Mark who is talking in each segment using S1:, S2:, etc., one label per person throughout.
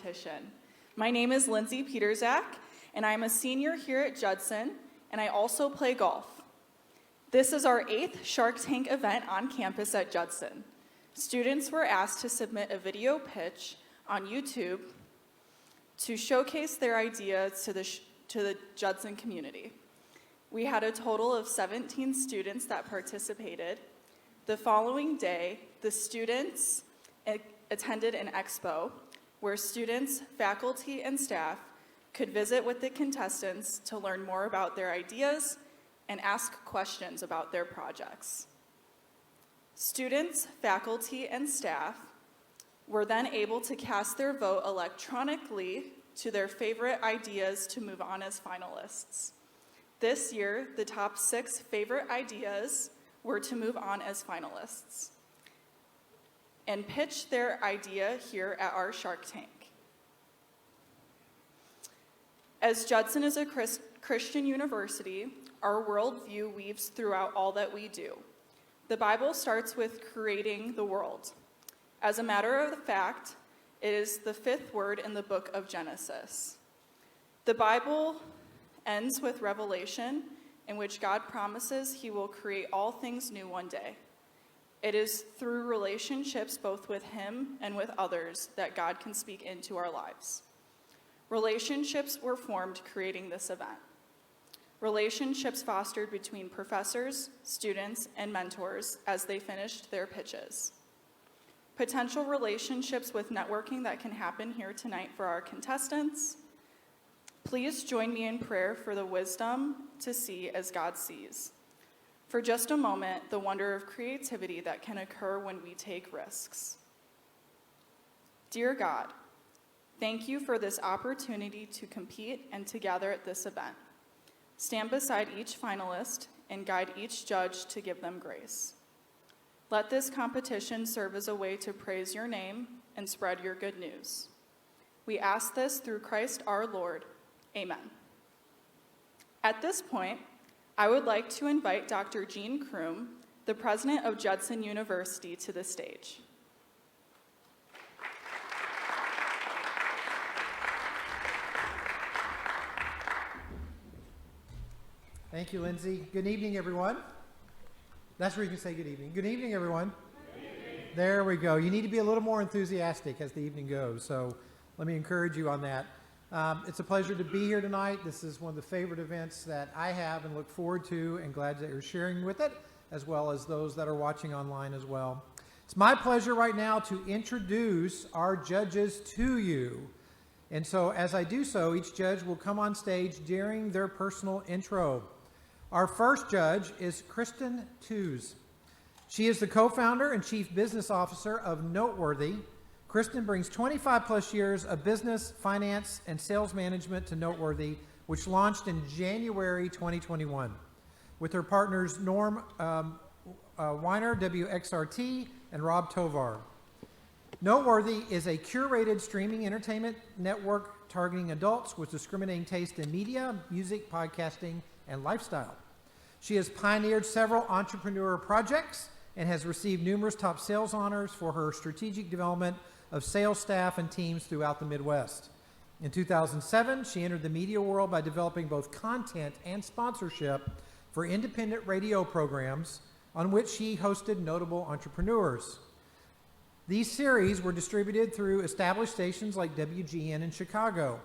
S1: competition. My name is Lindsay Peterzak, and I'm a senior here at Judson, and I also play golf. This is our 8th Shark Tank event on campus at Judson. Students were asked to submit a video pitch on YouTube to showcase their ideas to the Judson community. We had a total of 17 students that participated. The following day, the students attended an expo where students, faculty, and staff could visit with the contestants to learn more about their ideas and ask questions about their projects. Students, faculty, and staff were then able to cast their vote electronically to their favorite ideas to move on as finalists. This year, the top 6 favorite ideas were to move on as finalists and pitch their idea here at our Shark Tank. As Judson is a Christian university, our worldview weaves throughout all that we do. The Bible starts with creating the world. As a matter of fact, it is the 5th word in the book of Genesis. The Bible ends with Revelation, in which God promises he will create all things new one day. It is through relationships both with him and with others that God can speak into our lives. Relationships were formed creating this event. Relationships fostered between professors, students, and mentors as they finished their pitches. Potential relationships with networking that can happen here tonight for our contestants. Please join me in prayer for the wisdom to see as God sees. For just a moment, the wonder of creativity that can occur when we take risks. Dear God, thank you for this opportunity to compete and to gather at this event. Stand beside each finalist and guide each judge to give them grace. Let this competition serve as a way to praise your name and spread your good news. We ask this through Christ our Lord. Amen. At this point, I would like to invite Dr. Jean Kroom, the president of Judson University, to the stage.
S2: Thank you, Lindsay. Good evening, everyone. That's where you can say good evening. Good evening, everyone. Good evening. There we go. You need to be a little more enthusiastic as the evening goes, so let me encourage you on that. It's a pleasure to be here tonight. This is one of the favorite events that I have and look forward to, and glad that you're sharing with it, as well as those that are watching online as well. It's my pleasure right now to introduce our judges to you. And so as I do so, each judge will come on stage during their personal intro. Our first judge is Kristen Tews. She is the co-founder and chief business officer of Noteworthy. Kristen brings 25 plus years of business, finance, and sales management to Noteworthy, which launched in January 2021. With her partners Norm Weiner, WXRT, and Rob Tovar. Noteworthy is a curated streaming entertainment network targeting adults with discriminating taste in media, music, podcasting, and lifestyle. She has pioneered several entrepreneur projects and has received numerous top sales honors for her strategic development of sales staff and teams throughout the Midwest. In 2007, she entered the media world by developing both content and sponsorship for independent radio programs on which she hosted notable entrepreneurs. These series were distributed through established stations like WGN in Chicago.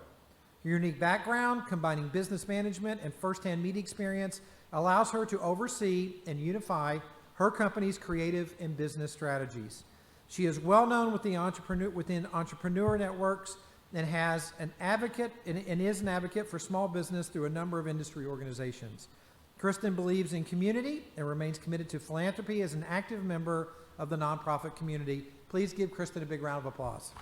S2: Her unique background, combining business management and firsthand media experience, allows her to oversee and unify her company's creative and business strategies. She is well known within entrepreneur networks and is an advocate for small business through a number of industry organizations. Kristen believes in community and remains committed to philanthropy as an active member of the nonprofit community. Please give Kristen a big round of applause.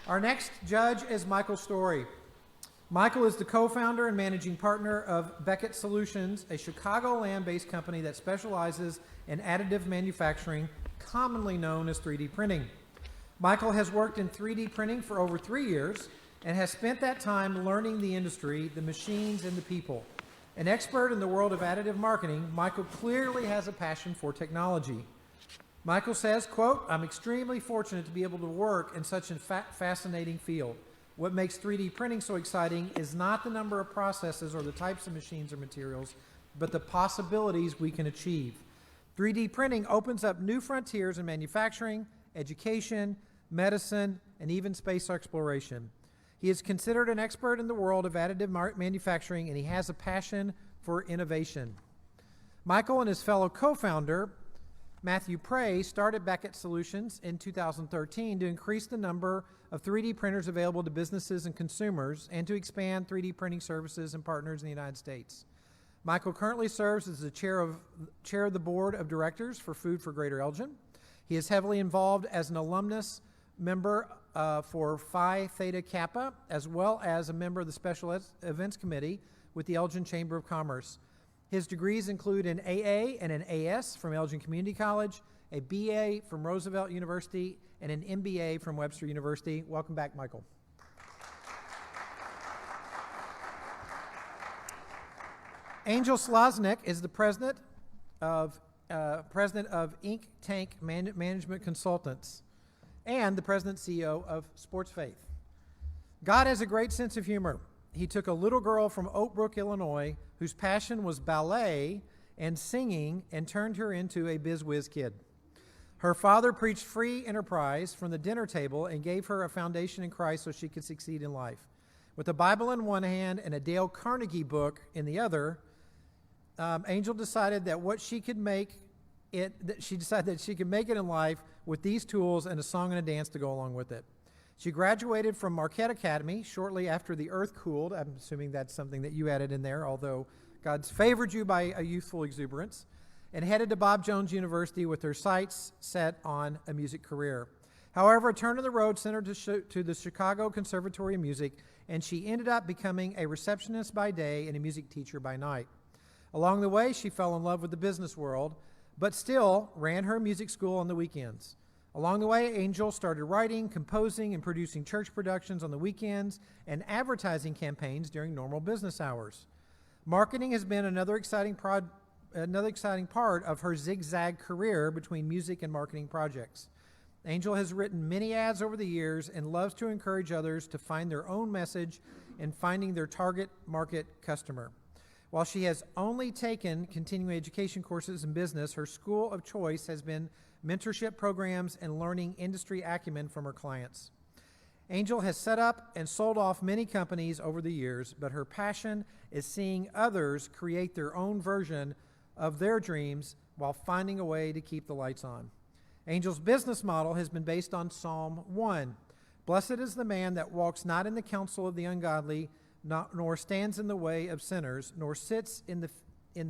S2: Our next judge is Michael Story. Michael is the co-founder and managing partner of Beckett Solutions, a Chicagoland-based company that specializes in additive manufacturing, commonly known as 3D printing. Michael has worked in 3D printing for over 3 years and has spent that time learning the industry, the machines, and the people. An expert in the world of additive marketing, Michael clearly has a passion for technology. Michael says, quote, "I'm extremely fortunate to be able to work in such a fascinating field. What makes 3D printing so exciting is not the number of processes or the types of machines or materials, but the possibilities we can achieve. 3D printing opens up new frontiers in manufacturing, education, medicine, and even space exploration. He is considered an expert in the world of additive manufacturing, and he has a passion for innovation." Michael and his fellow co-founder, Matthew Prey, started Beckett Solutions in 2013 to increase the number of 3D printers available to businesses and consumers and to expand 3D printing services and partners in the United States. Michael currently serves as the chair of the board of directors for Food for Greater Elgin. He is heavily involved as an alumnus member for Phi Theta Kappa, as well as a member of the Special Events Committee with the Elgin Chamber of Commerce. His degrees include an AA and an AS from Elgin Community College, a BA from Roosevelt University, and an MBA from Webster University. Welcome back, Michael. Angel Slosnick is the president of Ink Tank Management Consultants and the president and CEO of Sports Faith. God has a great sense of humor. He took a little girl from Oak Brook, Illinois, whose passion was ballet and singing, and turned her into a biz-whiz kid. Her father preached free enterprise from the dinner table and gave her a foundation in Christ so she could succeed in life. With a Bible in one hand and a Dale Carnegie book in the other, Angel decided that she could make it in life with these tools and a song and a dance to go along with it. She graduated from Marquette Academy shortly after the earth cooled. I'm assuming that's something that you added in there, although God's favored you by a youthful exuberance, and headed to Bob Jones University with her sights set on a music career. However, a turn in the road sent her to the Chicago Conservatory of Music, and she ended up becoming a receptionist by day and a music teacher by night. Along the way, she fell in love with the business world, but still ran her music school on the weekends. Along the way, Angel started writing, composing, and producing church productions on the weekends and advertising campaigns during normal business hours. Marketing has been another exciting part of her zigzag career between music and marketing projects. Angel has written many ads over the years and loves to encourage others to find their own message in finding their target market customer. While she has only taken continuing education courses in business, her school of choice has been mentorship programs and learning industry acumen from her clients. Angel has set up and sold off many companies over the years, but her passion is seeing others create their own version of their dreams while finding a way to keep the lights on. Angel's business model has been based on Psalm 1. "Blessed is the man that walks not in the counsel of the ungodly, nor stands in the way of sinners, nor sits in the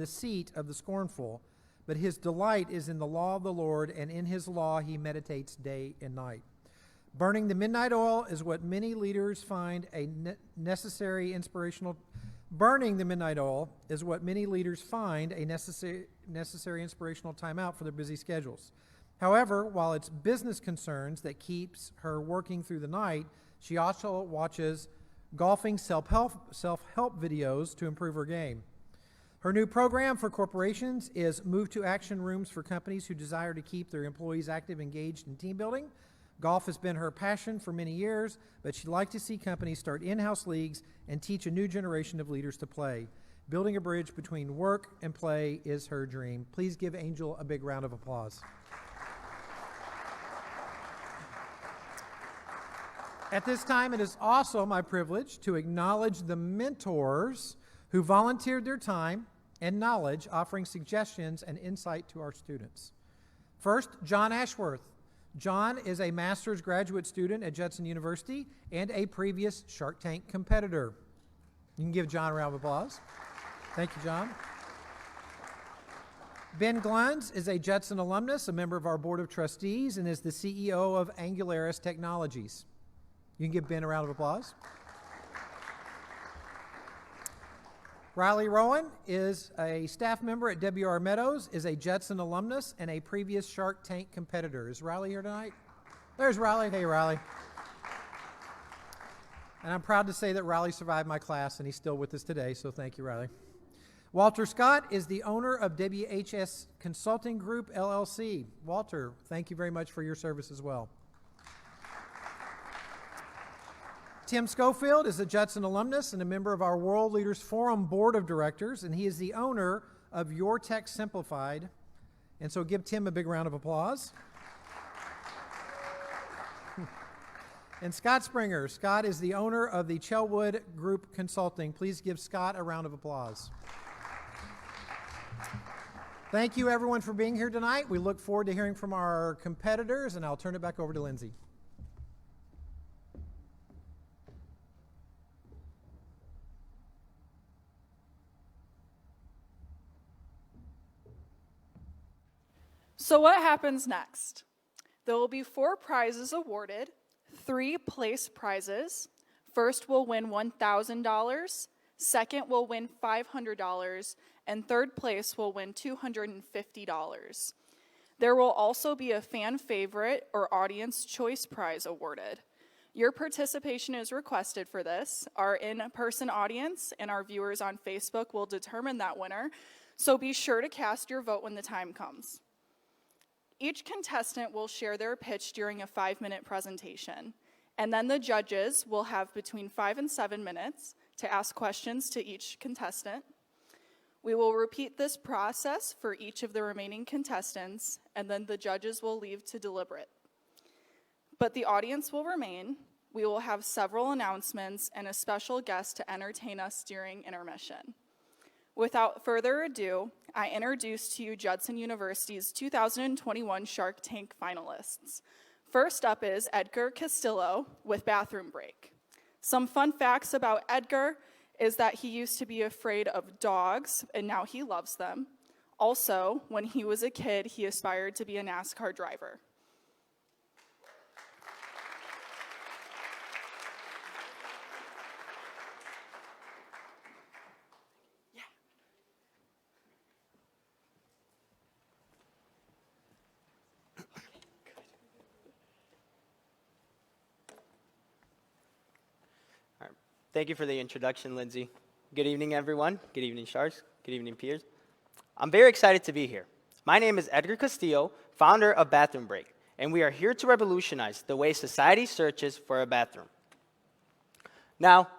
S2: seat of the scornful, but his delight is in the law of the Lord, and in his law he meditates day and night." Burning the midnight oil is what many leaders find a necessary inspirational timeout for their busy schedules. However, while it's business concerns that keeps her working through the night, she also watches golfing self-help videos to improve her game. Her new program for corporations is Move to Action Rooms for companies who desire to keep their employees active, engaged, in team building. Golf has been her passion for many years, but she'd like to see companies start in-house leagues and teach a new generation of leaders to play. Building a bridge between work and play is her dream. Please give Angel a big round of applause. At this time, it is also my privilege to acknowledge the mentors who volunteered their time and knowledge, offering suggestions and insight to our students. First, John Ashworth. John is a master's graduate student at Judson University and a previous Shark Tank competitor. You can give John a round of applause. Thank you, John. Ben Gluns is a Judson alumnus, a member of our Board of Trustees, and is the CEO of Angularis Technologies. You can give Ben a round of applause. Riley Rowan is a staff member at WR Meadows, is a Judson alumnus, and a previous Shark Tank competitor. Is Riley here tonight? There's Riley. Hey, Riley. And I'm proud to say that Riley survived my class, and he's still with us today, so thank you, Riley. Walter Scott is the owner of WHS Consulting Group, LLC. Walter, thank you very much for your service as well. Tim Schofield is a Judson alumnus and a member of our World Leaders Forum Board of Directors, and he is the owner of Your Tech Simplified. And so give Tim a big round of applause. And Scott Springer. Scott is the owner of the Chelwood Group Consulting. Please give Scott a round of applause. Thank you, everyone, for being here tonight. We look forward to hearing from our competitors, and I'll turn it back over to Lindsay.
S1: So what happens next? There will be 4 prizes awarded, 3 place prizes. First will win $1,000, second will win $500, and third place will win $250. There will also be a fan favorite or audience choice prize awarded. Your participation is requested for this. Our in-person audience and our viewers on Facebook will determine that winner, so be sure to cast your vote when the time comes. Each contestant will share their pitch during a 5-minute presentation, and then the judges will have between 5 and 7 minutes to ask questions to each contestant. We will repeat this process for each of the remaining contestants, and then the judges will leave to deliberate. But the audience will remain. We will have several announcements and a special guest to entertain us during intermission. Without further ado, I introduce to you Judson University's 2021 Shark Tank finalists. First up is Edgar Castillo with Bathroom Break. Some fun facts about Edgar is that he used to be afraid of dogs, and now he loves them. Also, when he was a kid, he aspired to be a NASCAR driver.
S3: Thank you for the introduction, Lindsay. Good evening, everyone. Good evening, Sharks. Good evening, peers. I'm very excited to be here. My name is Edgar Castillo, founder of Bathroom Break, and we are here to revolutionize the way society searches for a bathroom. Now,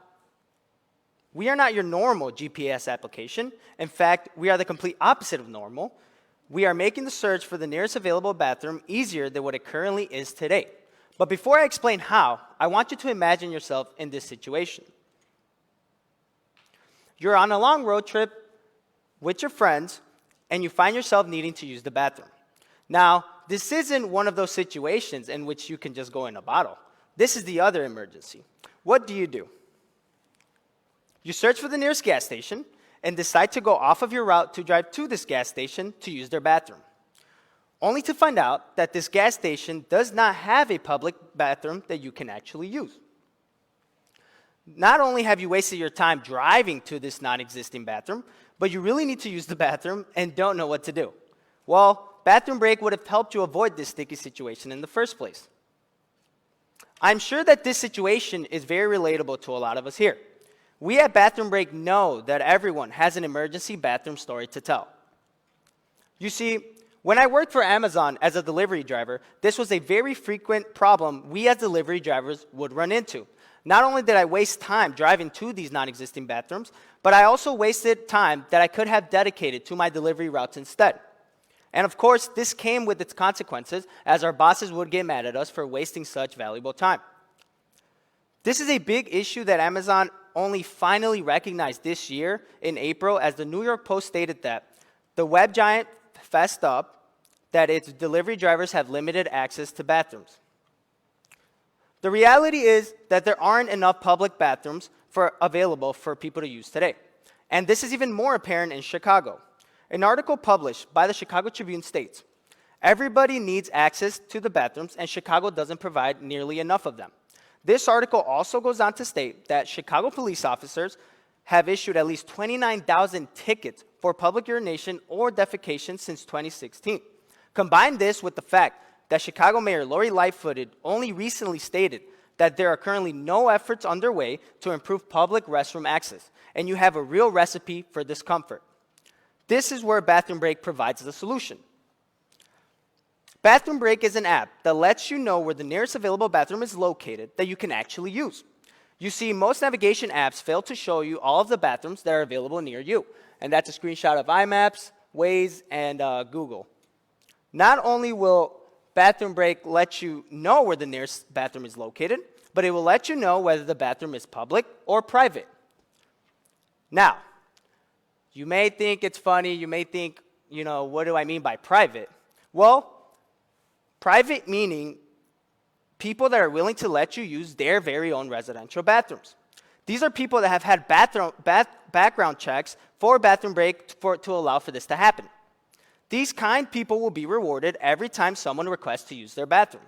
S3: we are not your normal GPS application. In fact, we are the complete opposite of normal. We are making the search for the nearest available bathroom easier than what it currently is today. But before I explain how, I want you to imagine yourself in this situation. You're on a long road trip with your friends, and you find yourself needing to use the bathroom. Now, this isn't one of those situations in which you can just go in a bottle. This is the other emergency. What do? You search for the nearest gas station and decide to go off of your route to drive to this gas station to use their bathroom, only to find out that this gas station does not have a public bathroom that you can actually use. Not only have you wasted your time driving to this non-existing bathroom, but you really need to use the bathroom and don't know what to do. Well, Bathroom Break would have helped you avoid this sticky situation in the first place. I'm sure that this situation is very relatable to a lot of us here. We at Bathroom Break know that everyone has an emergency bathroom story to tell. You see, when I worked for Amazon as a delivery driver, this was a very frequent problem we as delivery drivers would run into. Not only did I waste time driving to these non-existing bathrooms, but I also wasted time that I could have dedicated to my delivery routes instead. And of course, this came with its consequences, as our bosses would get mad at us for wasting such valuable time. This is a big issue that Amazon only finally recognized this year in April, as the New York Post stated that the web giant fessed up that its delivery drivers have limited access to bathrooms. The reality is that there aren't enough public bathrooms available for people to use today. And this is even more apparent in Chicago. An article published by the Chicago Tribune states, everybody needs access to the bathrooms, and Chicago doesn't provide nearly enough of them. This article also goes on to state that Chicago police officers have issued at least 29,000 tickets for public urination or defecation since 2016. Combine this with the fact that Chicago Mayor Lori Lightfoot only recently stated that there are currently no efforts underway to improve public restroom access, and you have a real recipe for discomfort. This is where Bathroom Break provides the solution. Bathroom Break is an app that lets you know where the nearest available bathroom is located that you can actually use. You see, most navigation apps fail to show you all of the bathrooms that are available near you. And that's a screenshot of iMaps, Waze, and Google. Not only will Bathroom Break let you know where the nearest bathroom is located, but it will let you know whether the bathroom is public or private. Now, you may think it's funny, you may think, what do I mean by private? Well, private meaning people that are willing to let you use their very own residential bathrooms. These are people that have had background checks for Bathroom Break to allow for this to happen. These kind people will be rewarded every time someone requests to use their bathroom.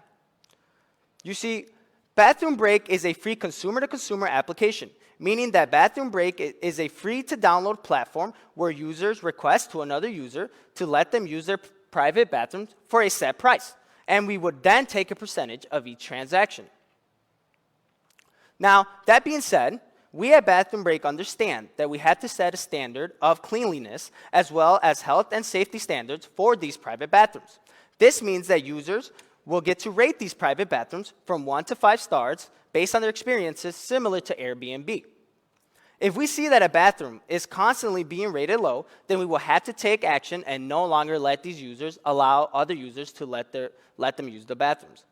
S3: You see, Bathroom Break is a free consumer-to-consumer application, meaning that Bathroom Break is a free-to-download platform where users request to another user to let them use their private bathrooms for a set price. And we would then take a percentage of each transaction. Now, that being said, we at Bathroom Break understand that we have to set a standard of cleanliness as well as health and safety standards for these private bathrooms. This means that users will get to rate these private bathrooms from 1 to 5 stars based on their experiences, similar to Airbnb. If we see that a bathroom is constantly being rated low, then we will have to take action and no longer let these users allow other users to let them use the bathrooms.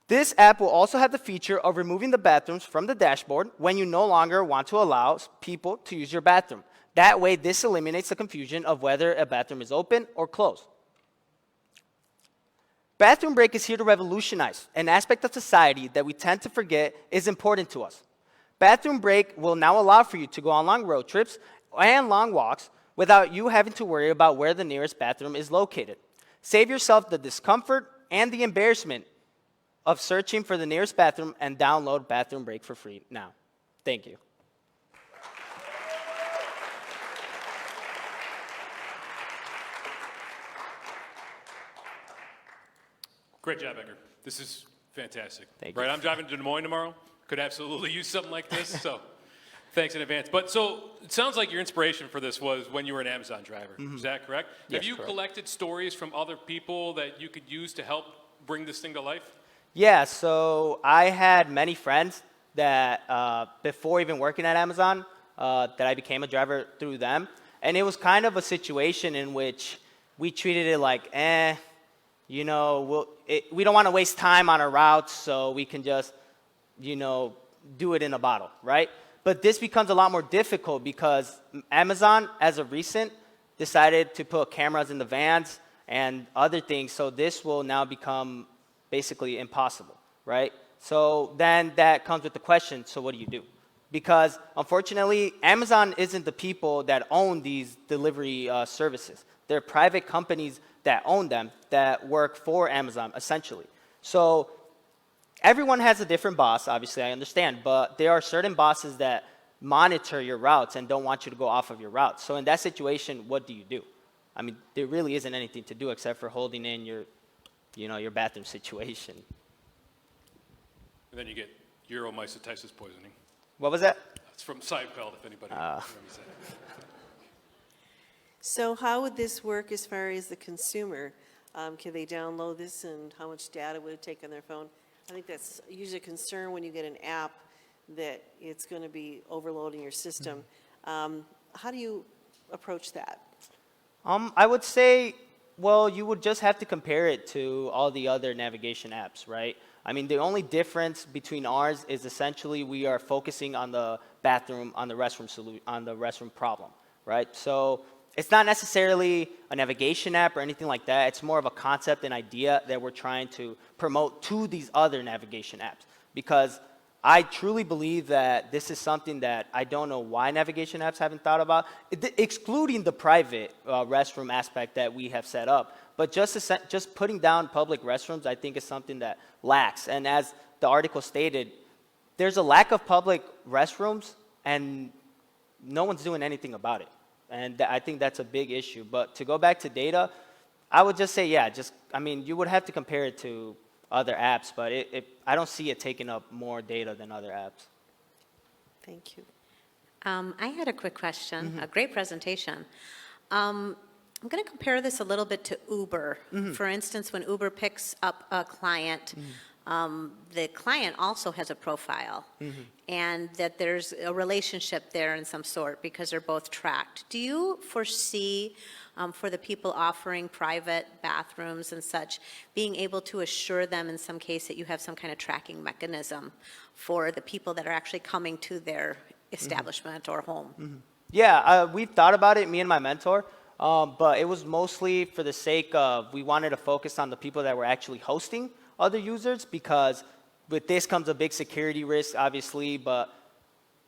S3: This app will also have the feature of removing the bathrooms from the dashboard when you no longer want to allow people to use your bathroom. That way, this eliminates the confusion of whether a bathroom is open or closed. Bathroom Break is here to revolutionize an aspect of society that we tend to forget is important to us. Bathroom Break will now allow for you to go on long road trips and long walks without you having to worry about where the nearest bathroom is located. Save yourself the discomfort and the embarrassment of searching for the nearest bathroom and download Bathroom Break for free now. Thank you.
S4: Great job, Edgar. This is fantastic.
S3: Thank you.
S4: Right, I'm driving to Des Moines tomorrow. Could absolutely use something like this, so thanks in advance. But so it sounds like your inspiration for this was when you were an Amazon driver. Mm-hmm. Is that correct?
S3: Yes,
S4: Have you
S3: correct.
S4: collected stories from other people that you could use to help bring this thing to life?
S3: Yeah, so I had many friends that before even working at Amazon, that I became a driver through them. And it was kind of a situation in which we treated it like, we don't want to waste time on our routes, so we can just, do it in a bottle, right? But this becomes a lot more difficult because Amazon, as of recent, decided to put cameras in the vans and other things, so this will now become basically impossible, right? So then that comes with the question, so what do you do? Because unfortunately, Amazon isn't the people that own these delivery services. They're private companies that own them that work for Amazon, essentially. So everyone has a different boss, obviously, I understand, but there are certain bosses that monitor your routes and don't want you to go off of your routes. So in that situation, what do you do? I mean, there really isn't anything to do except for holding in your bathroom situation.
S4: And then you get uromycetitis poisoning.
S3: What was that?
S4: It's from Seinfeld, if anybody remembers that.
S5: So how would this work as far as the consumer? Can they download this, and how much data would it take on their phone? I think that's usually a concern when you get an app, that it's going to be overloading your system. How do you approach that?
S3: I would say, well, you would just have to compare it to all the other navigation apps, right? I mean, the only difference between ours is essentially we are focusing on the bathroom, on the restroom problem, right? So it's not necessarily a navigation app or anything like that. It's more of a concept and idea that we're trying to promote to these other navigation apps, because I truly believe that this is something that I don't know why navigation apps haven't thought about, excluding the private restroom aspect that we have set up. But just putting down public restrooms, I think, is something that lacks. And as the article stated, there's a lack of public restrooms, and no one's doing anything about it. And I think that's a big issue. But to go back to data, I would just say, you would have to compare it to other apps, but I don't see it taking up more data than other apps.
S5: Thank you.
S6: I had a quick question, a great presentation. I'm going to compare this a little bit to Uber. For instance, when Uber picks up a client, the client also has a profile, and that there's a relationship there in some sort because they're both tracked. Do you foresee, for the people offering private bathrooms and such, being able to assure them in some case that you have some kind of tracking mechanism for the people that are actually coming to their establishment or home?
S3: Yeah, we've thought about it, me and my mentor, but it was mostly for the sake of we wanted to focus on the people that were actually hosting other users, because with this comes a big security risk, obviously, but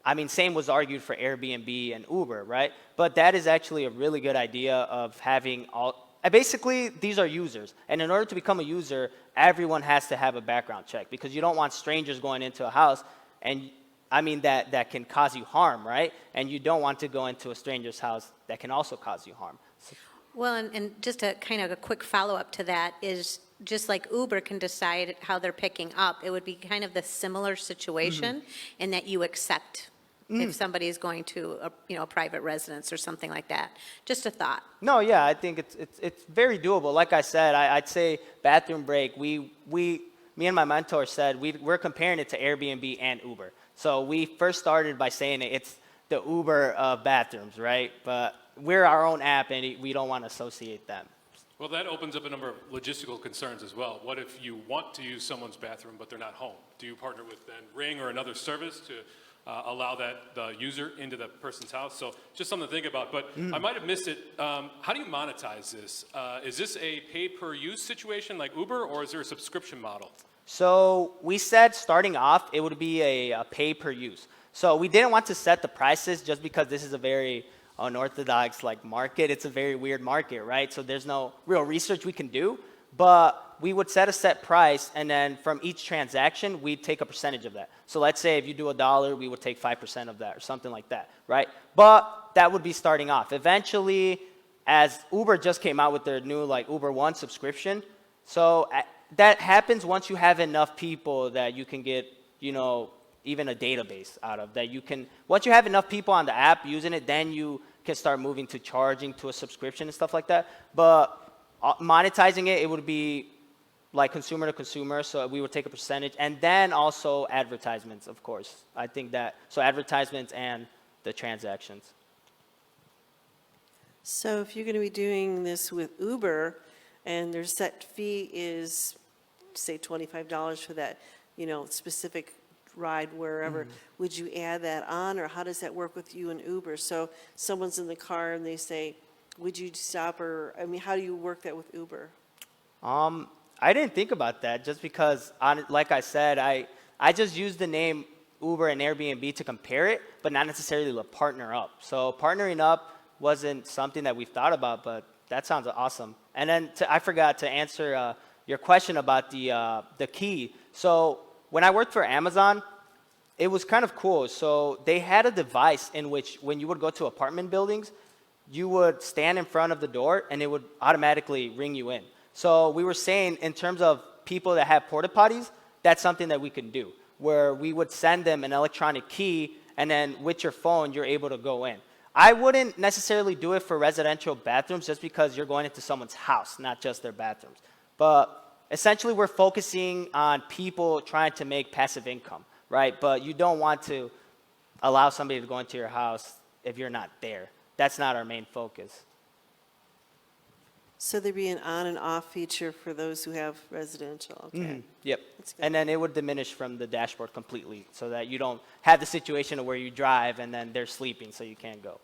S3: I mean, same was argued for Airbnb and Uber, right? But that is actually a really good idea of having basically, these are users, and in order to become a user, everyone has to have a background check, because you don't want strangers going into a house, and I mean, that can cause you harm, right? And you don't want to go into a stranger's house that can also cause you harm.
S6: Well, and just a kind of a quick follow-up to that is, just like Uber can decide how they're picking up, it would be kind of the similar situation in that you accept if somebody is going to a private residence or something like that. Just a thought.
S3: No, yeah, I think it's very doable. Like I said, I'd say bathroom break. Me and my mentor said we're comparing it to Airbnb and Uber. So we first started by saying it's the Uber of bathrooms, right? But we're our own app, and we don't want to associate them.
S4: Well, that opens up a number of logistical concerns as well. What if you want to use someone's bathroom, but they're not home? Do you partner with then Ring or another service to allow the user into the person's house? So just something to think about. But I might have missed it. How do you monetize this? Is this a pay-per-use situation like Uber, or is there a subscription model?
S3: So we said starting off, it would be a pay-per-use. So we didn't want to set the prices just because this is a very unorthodox market. It's a very weird market, right? So there's no real research we can do, but we would set a set price, and then from each transaction, we'd take a percentage of that. So let's say if you do $1, we would take 5% of that or something like that, right? But that would be starting off. Eventually, as Uber just came out with their new Uber One subscription, so that happens once you have enough people that you can get, even a database out of that. Once you have enough people on the app using it, then you can start moving to charging to a subscription and stuff like that. But monetizing it would be like consumer to consumer, so we would take a percentage, and then also advertisements, of course. I think that, so advertisements and the transactions.
S5: So if you're going to be doing this with Uber, and their set fee is, say, $25 for that, specific ride wherever, would you add that on, or how does that work with you and Uber? So someone's in the car and they say, would you stop, or, how do you work that with Uber?
S3: I didn't think about that, just because, like I said, I just used the name Uber and Airbnb to compare it, but not necessarily to partner up. So partnering up wasn't something that we've thought about, but that sounds awesome. And then I forgot to answer your question about the key. So when I worked for Amazon, it was kind of cool. So they had a device in which when you would go to apartment buildings, you would stand in front of the door and it would automatically ring you in. So we were saying, in terms of people that have porta potties, that's something that we can do, where we would send them an electronic key, and then with your phone, you're able to go in. I wouldn't necessarily do it for residential bathrooms, just because you're going into someone's house, not just their bathrooms. But essentially, we're focusing on people trying to make passive income, right? But you don't want to allow somebody to go into your house if you're not there. That's not our main focus.
S5: So there'd be an on and off feature for those who have residential, okay.
S3: Yep.
S5: That's good.
S3: And then it would diminish from the dashboard completely, so that you don't have the situation where you drive and then they're sleeping, so you can't go.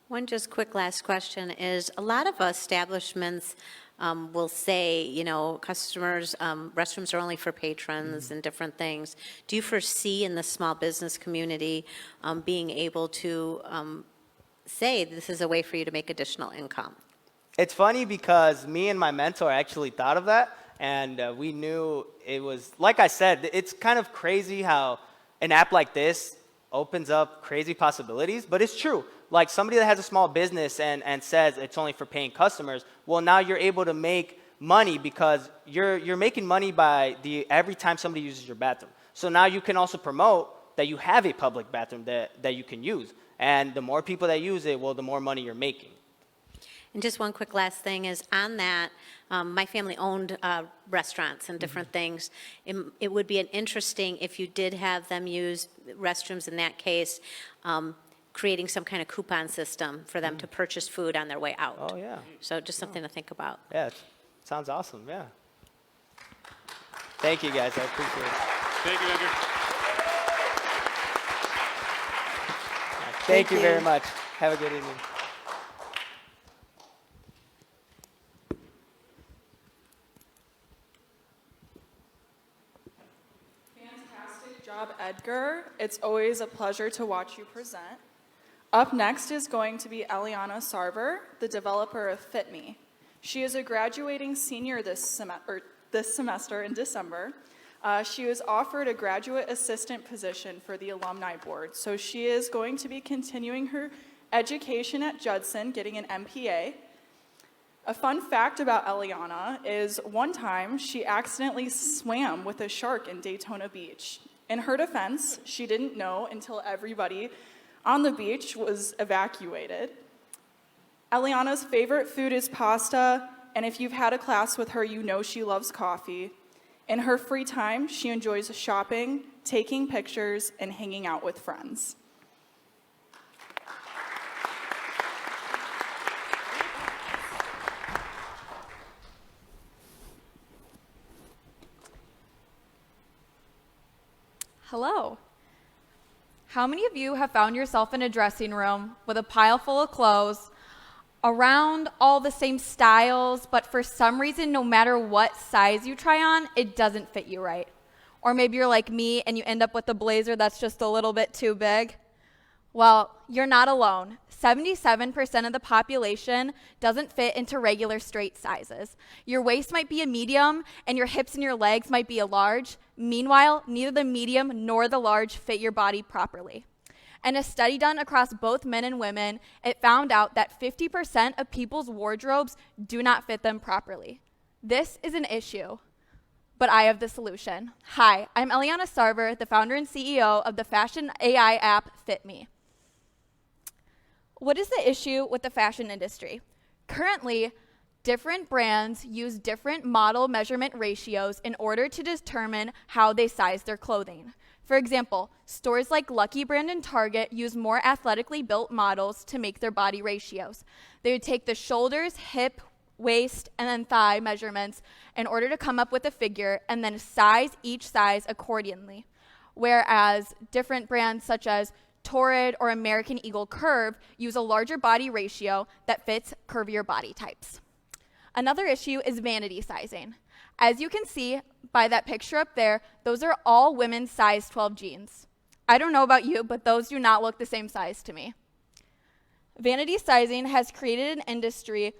S6: One just quick last question is, a lot of establishments will say, customers, restrooms are only for patrons and different things. Do you foresee in the small business community being able to say this is a way for you to make additional income?
S3: It's funny because me and my mentor actually thought of that, and we knew it was, like I said, it's kind of crazy how an app like this opens up crazy possibilities, but it's true. Like somebody that has a small business and says it's only for paying customers, well, now you're able to make money because you're making money by every time somebody uses your bathroom. So now you can also promote that you have a public bathroom that you can use. And the more people that use it, well, the more money you're making.
S6: And just one quick last thing is on that, my family owned restaurants and different things. It would be an interesting, if you did have them use restrooms in that case, creating some kind of coupon system for them to purchase food on their way out.
S3: Oh, yeah.
S6: So just something to think about.
S3: Yeah, it sounds awesome, yeah. Thank you, guys. I appreciate it.
S4: Thank you, Edgar.
S3: Thank you
S5: you.
S3: very much. Have a good evening.
S1: Fantastic job, Edgar. It's always a pleasure to watch you present. Up next is going to be Eliana Sarver, the developer of FitMe. She is a graduating senior this semester in December. She was offered a graduate assistant position for the alumni board, so she is going to be continuing her education at Judson, getting an MPA. A fun fact about Eliana is one time she accidentally swam with a shark in Daytona Beach. In her defense, she didn't know until everybody on the beach was evacuated. Eliana's favorite food is pasta, and if you've had a class with her, you know she loves coffee. In her free time, she enjoys shopping, taking pictures, and hanging out with friends.
S7: Hello. How many of you have found yourself in a dressing room with a pile full of clothes, around all the same styles, but for some reason, no matter what size you try on, it doesn't fit you right? Or maybe you're like me and you end up with a blazer that's just a little bit too big? Well, you're not alone. 77% of the population doesn't fit into regular straight sizes. Your waist might be a medium and your hips and your legs might be a large. Meanwhile, neither the medium nor the large fit your body properly. And a study done across both men and women, it found out that 50% of people's wardrobes do not fit them properly. This is an issue, but I have the solution. Hi, I'm Eliana Sarver, the founder and CEO of the fashion AI app FitMe. What is the issue with the fashion industry? Currently, different brands use different model measurement ratios in order to determine how they size their clothing. For example, stores like Lucky Brand and Target use more athletically built models to make their body ratios. They would take the shoulders, hip, waist, and then thigh measurements in order to come up with a figure and then size each size accordingly. Whereas different brands such as Torrid or American Eagle Curve use a larger body ratio that fits curvier body types. Another issue is vanity sizing. As you can see by that picture up there, those are all women's size 12 jeans. I don't know about you, but those do not look the same size to me. Vanity sizing has created an industry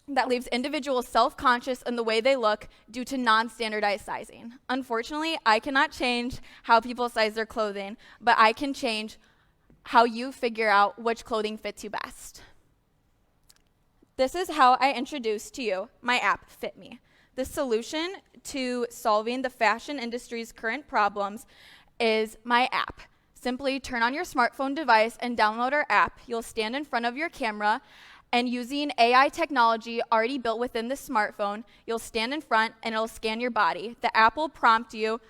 S7: that leaves individuals self-conscious in the way they look due to non-standardized sizing. Unfortunately, I cannot change how people size their clothing, but I can change how you figure out which clothing fits you best. This is how I introduce to you my app, FitMe. The solution to solving the fashion industry's current problems is my app. Simply turn on your smartphone device and download our app. You'll stand in front of your camera, and using AI technology already built within the smartphone, you'll stand in front and it'll scan your body. The app will prompt you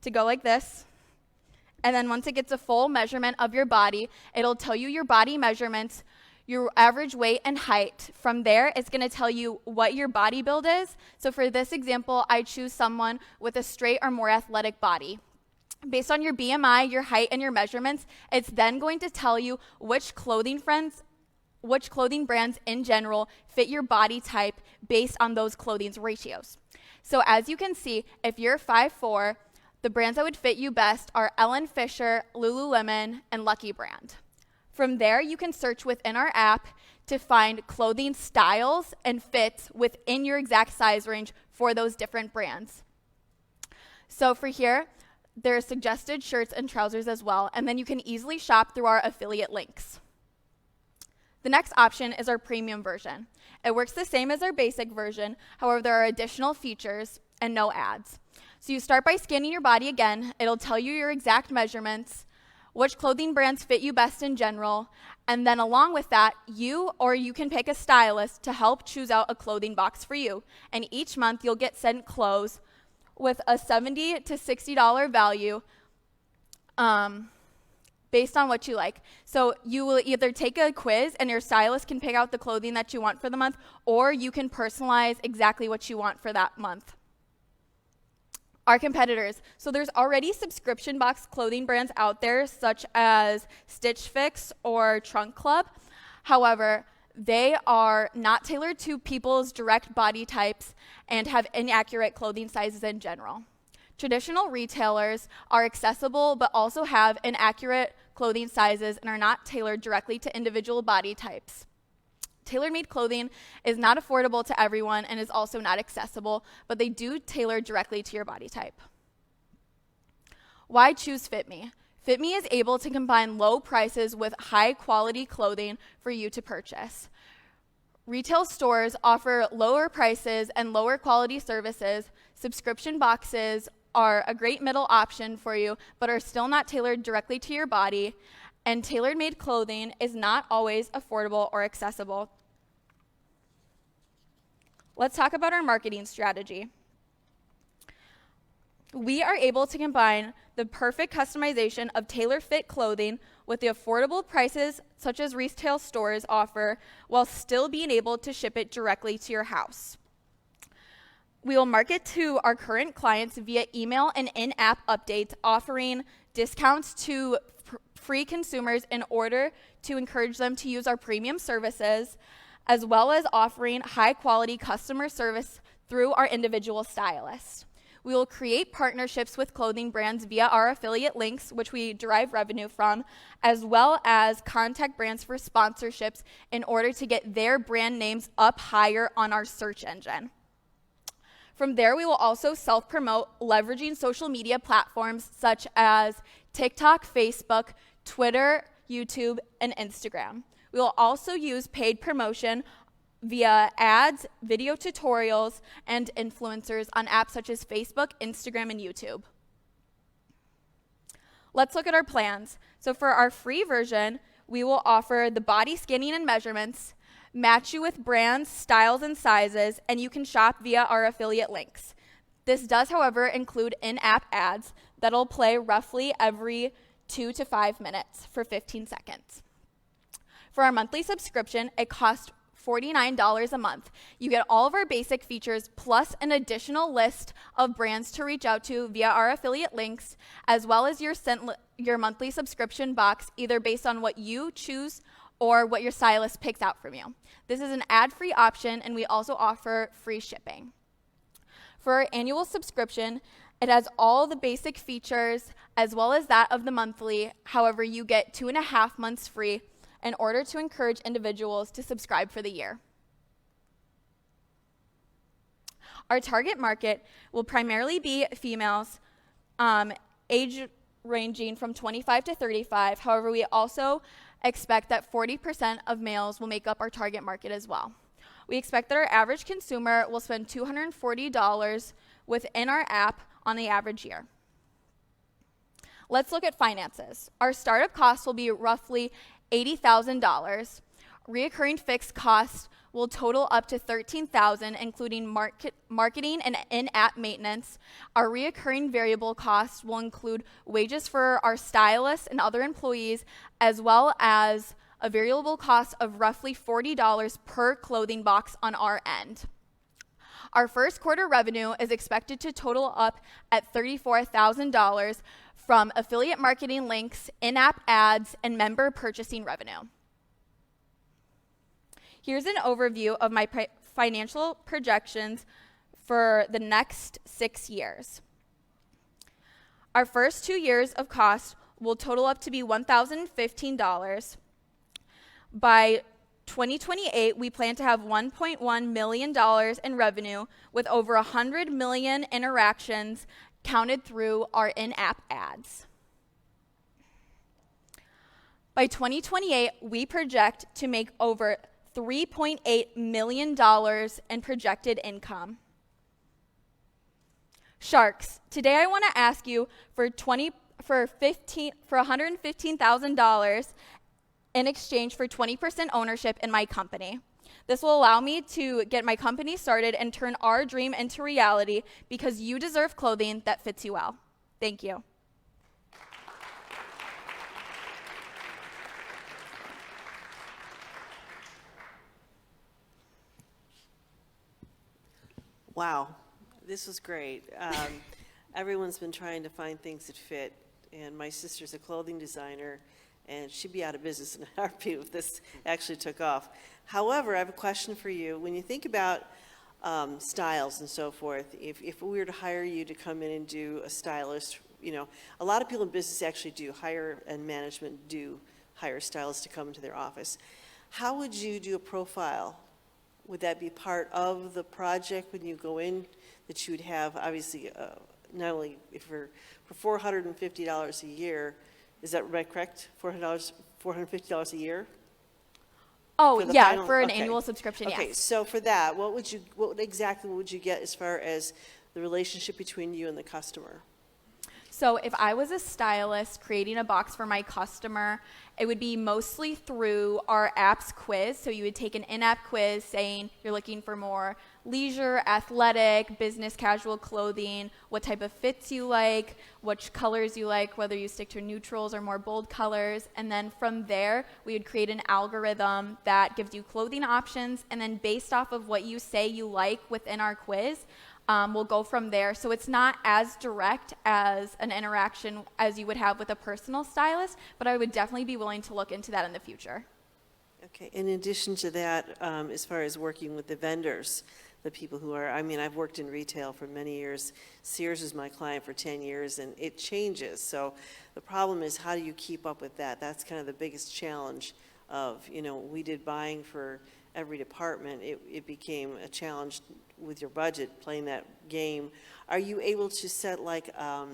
S7: to go like this. And then once it gets a full measurement of your body, it'll tell you your body measurements, your average weight and height. From there, it's going to tell you what your body build is. So for this example, I choose someone with a straight or more athletic body. Based on your BMI, your height, and your measurements, it's then going to tell you which clothing brands in general fit your body type based on those clothing's ratios. So as you can see, if you're 5'4", the brands that would fit you best are Ellen Fisher, Lululemon, and Lucky Brand. From there, you can search within our app to find clothing styles and fits within your exact size range for those different brands. So for here, there are suggested shirts and trousers as well, and then you can easily shop through our affiliate links. The next option is our premium version. It works the same as our basic version, however, there are additional features. and no ads. So you start by scanning your body again. It'll tell you your exact measurements, which clothing brands fit you best in general, and then along with that, you can pick a stylist to help choose out a clothing box for you. And each month you'll get sent clothes with a $70 to $60 value based on what you like. So you will either take a quiz and your stylist can pick out the clothing that you want for the month, or you can personalize exactly what you want for that month. Our competitors. So there's already subscription box clothing brands out there, such as Stitch Fix or Trunk Club. However, they are not tailored to people's direct body types and have inaccurate clothing sizes in general. Traditional retailers are accessible but also have inaccurate clothing sizes and are not tailored directly to individual body types. Tailor-made clothing is not affordable to everyone and is also not accessible, but they do tailor directly to your body type. Why choose FitMe? FitMe is able to combine low prices with high-quality clothing for you to purchase. Retail stores offer lower prices and lower quality services. Subscription boxes are a great middle option for you, but are still not tailored directly to your body. And tailor-made clothing is not always affordable or accessible. Let's talk about our marketing strategy. We are able to combine the perfect customization of tailor-fit clothing with the affordable prices such as retail stores offer, while still being able to ship it directly to your house. We will market to our current clients via email and in-app updates, offering discounts to free consumers in order to encourage them to use our premium services, as well as offering high-quality customer service through our individual stylists. We will create partnerships with clothing brands via our affiliate links, which we derive revenue from, as well as contact brands for sponsorships in order to get their brand names up higher on our search engine. From there, we will also self-promote, leveraging social media platforms such as TikTok, Facebook, Twitter, YouTube, and Instagram. We will also use paid promotion via ads, video tutorials, and influencers on apps such as Facebook, Instagram, and YouTube. Let's look at our plans. So for our free version, we will offer the body scanning and measurements, match you with brands, styles, and sizes, and you can shop via our affiliate links. This does, however, include in-app ads that'll play roughly every 2 to 5 minutes for 15 seconds. For our monthly subscription, it costs $49 a month. You get all of our basic features plus an additional list of brands to reach out to via our affiliate links, as well as your monthly subscription box, either based on what you choose or what your stylist picks out from you. This is an ad-free option, and we also offer free shipping. For our annual subscription, it has all the basic features as well as that of the monthly. However, you get 2.5 months free in order to encourage individuals to subscribe for the year. Our target market will primarily be females, age ranging from 25 to 35. However, we also expect that 40% of males will make up our target market as well. We expect that our average consumer will spend $240 within our app on the average year. Let's look at finances. Our startup costs will be roughly $80,000. Reoccurring fixed costs will total up to $13,000, including marketing and in-app maintenance. Our reoccurring variable costs will include wages for our stylists and other employees, as well as a variable cost of roughly $40 per clothing box on our end. Our first quarter revenue is expected to total up at $34,000 from affiliate marketing links, in-app ads, and member purchasing revenue. Here's an overview of my financial projections for the next 6 years. Our first 2 years of cost will total up to be $1,015. By 2028, we plan to have $1.1 million in revenue with over 100 million interactions counted through our in-app ads. By 2028, we project to make over $3.8 million in projected income. Sharks, today I want to ask you for $115,000 in exchange for 20% ownership in my company. This will allow me to get my company started and turn our dream into reality because you deserve clothing that fits you well. Thank you.
S5: Wow, this was great. Everyone's been trying to find things that fit, and my sister's a clothing designer, and she'd be out of business in a heartbeat if this actually took off. However, I have a question for you. When you think about styles and so forth, if we were to hire you to come in and do a stylist, you know, a lot of people in business actually do hire, and management do hire stylists to come into their office. How would you do a profile? Would that be part of the project when you go in, that you would have, obviously, not only for $450 a year, is that right, correct? $450 a year?
S7: Oh,
S5: For the
S7: yeah,
S5: final-
S7: for an
S5: okay.
S7: annual subscription,
S5: Okay,
S7: yes.
S5: so for that, what exactly would you get as far as the relationship between you and the customer?
S7: So if I was a stylist creating a box for my customer, it would be mostly through our app's quiz. So you would take an in-app quiz saying you're looking for more leisure, athletic, business casual clothing, what type of fits you like, which colors you like, whether you stick to neutrals or more bold colors. And then from there, we would create an algorithm that gives you clothing options. And then based off of what you say you like within our quiz, we'll go from there. So it's not as direct as an interaction as you would have with a personal stylist, but I would definitely be willing to look into that in the future.
S5: Okay, in addition to that, as far as working with the vendors, the people who are, I mean, I've worked in retail for many years. Sears was my client for 10 years, and it changes. So the problem is, how do you keep up with that? That's kind of the biggest challenge of, you know, we did buying for every department. It became a challenge with your budget, playing that game. Are you able to set like a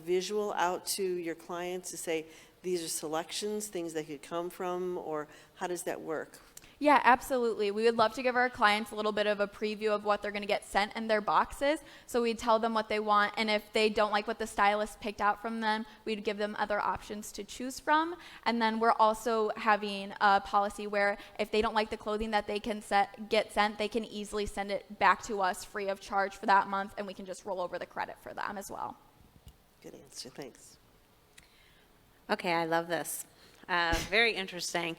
S5: visual out to your clients to say, these are selections, things they could come from, or how does that work?
S7: Yeah, absolutely. We would love to give our clients a little bit of a preview of what they're going to get sent in their boxes. So we'd tell them what they want, and if they don't like what the stylist picked out from them, we'd give them other options to choose from. And then we're also having a policy where if they don't like the clothing that they can get sent, they can easily send it back to us free of charge for that month, and we can just roll over the credit for them as well.
S5: Good answer, thanks.
S6: Okay, I love this. Very interesting.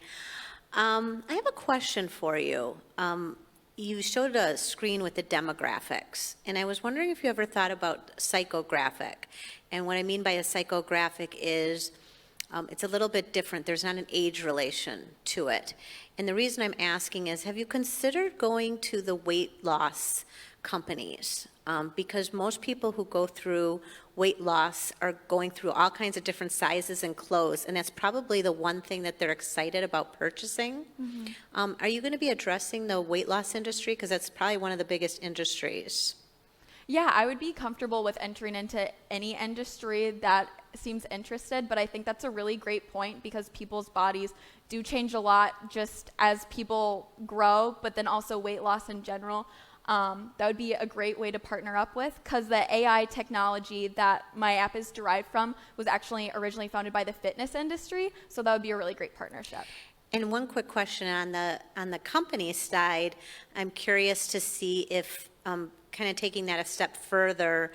S6: I have a question for you. You showed a screen with the demographics, and I was wondering if you ever thought about psychographic. And what I mean by a psychographic is it's a little bit different. There's not an age relation to it. And the reason I'm asking is, have you considered going to the weight loss companies? Because most people who go through weight loss are going through all kinds of different sizes and clothes, and that's probably the one thing that they're excited about purchasing. Mm-hmm. Are you going to be addressing the weight loss industry? Because that's probably one of the biggest industries.
S7: Yeah, I would be comfortable with entering into any industry that seems interested, but I think that's a really great point because people's bodies do change a lot just as people grow, but then also weight loss in general. That would be a great way to partner up with, because the AI technology that my app is derived from was actually originally founded by the fitness industry, so that would be a really great partnership.
S6: And one quick question on the company side, I'm curious to see if, kind of taking that a step further,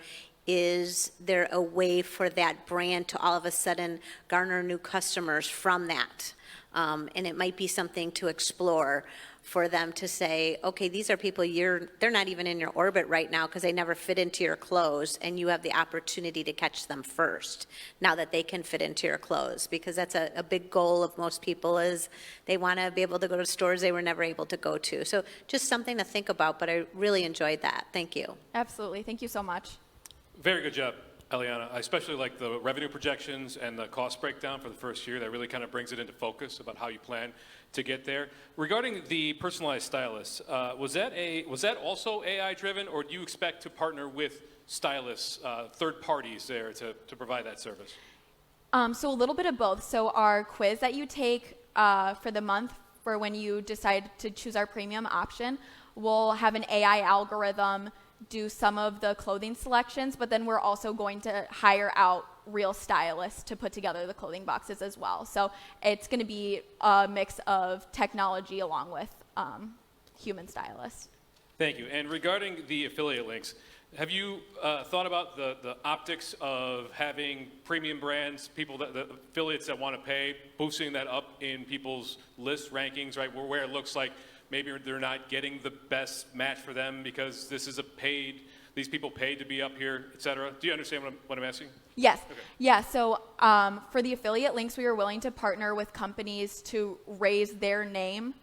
S6: is there a way for that brand to all of a sudden garner new customers from that? And it might be something to explore for them to say, okay, these are people they're not even in your orbit right now because they never fit into your clothes, and you have the opportunity to catch them first now that they can fit into your clothes, because that's a big goal of most people, is they want to be able to go to stores they were never able to go to. So just something to think about, but I really enjoyed that. Thank you.
S7: Absolutely. Thank you so much.
S4: Very good job, Eliana. I especially like the revenue projections and the cost breakdown for the first year. That really kind of brings it into focus about how you plan to get there. Regarding the personalized stylists, was that also AI driven, or do you expect to partner with stylists, third parties there to provide that service?
S7: So a little bit of both. So our quiz that you take for the month for when you decide to choose our premium option, we'll have an AI algorithm do some of the clothing selections, but then we're also going to hire out real stylists to put together the clothing boxes as well. So it's going to be a mix of technology along with human stylists.
S4: Thank you. And regarding the affiliate links, have you thought about the optics of having premium brands, the affiliates that want to pay, boosting that up in people's list rankings, right? Where it looks like maybe they're not getting the best match for them because this is these people paid to be up here, et cetera. Do you understand what I'm asking?
S7: Yes.
S4: Okay.
S7: Yeah. So for the affiliate links, we are willing to partner with companies to raise their name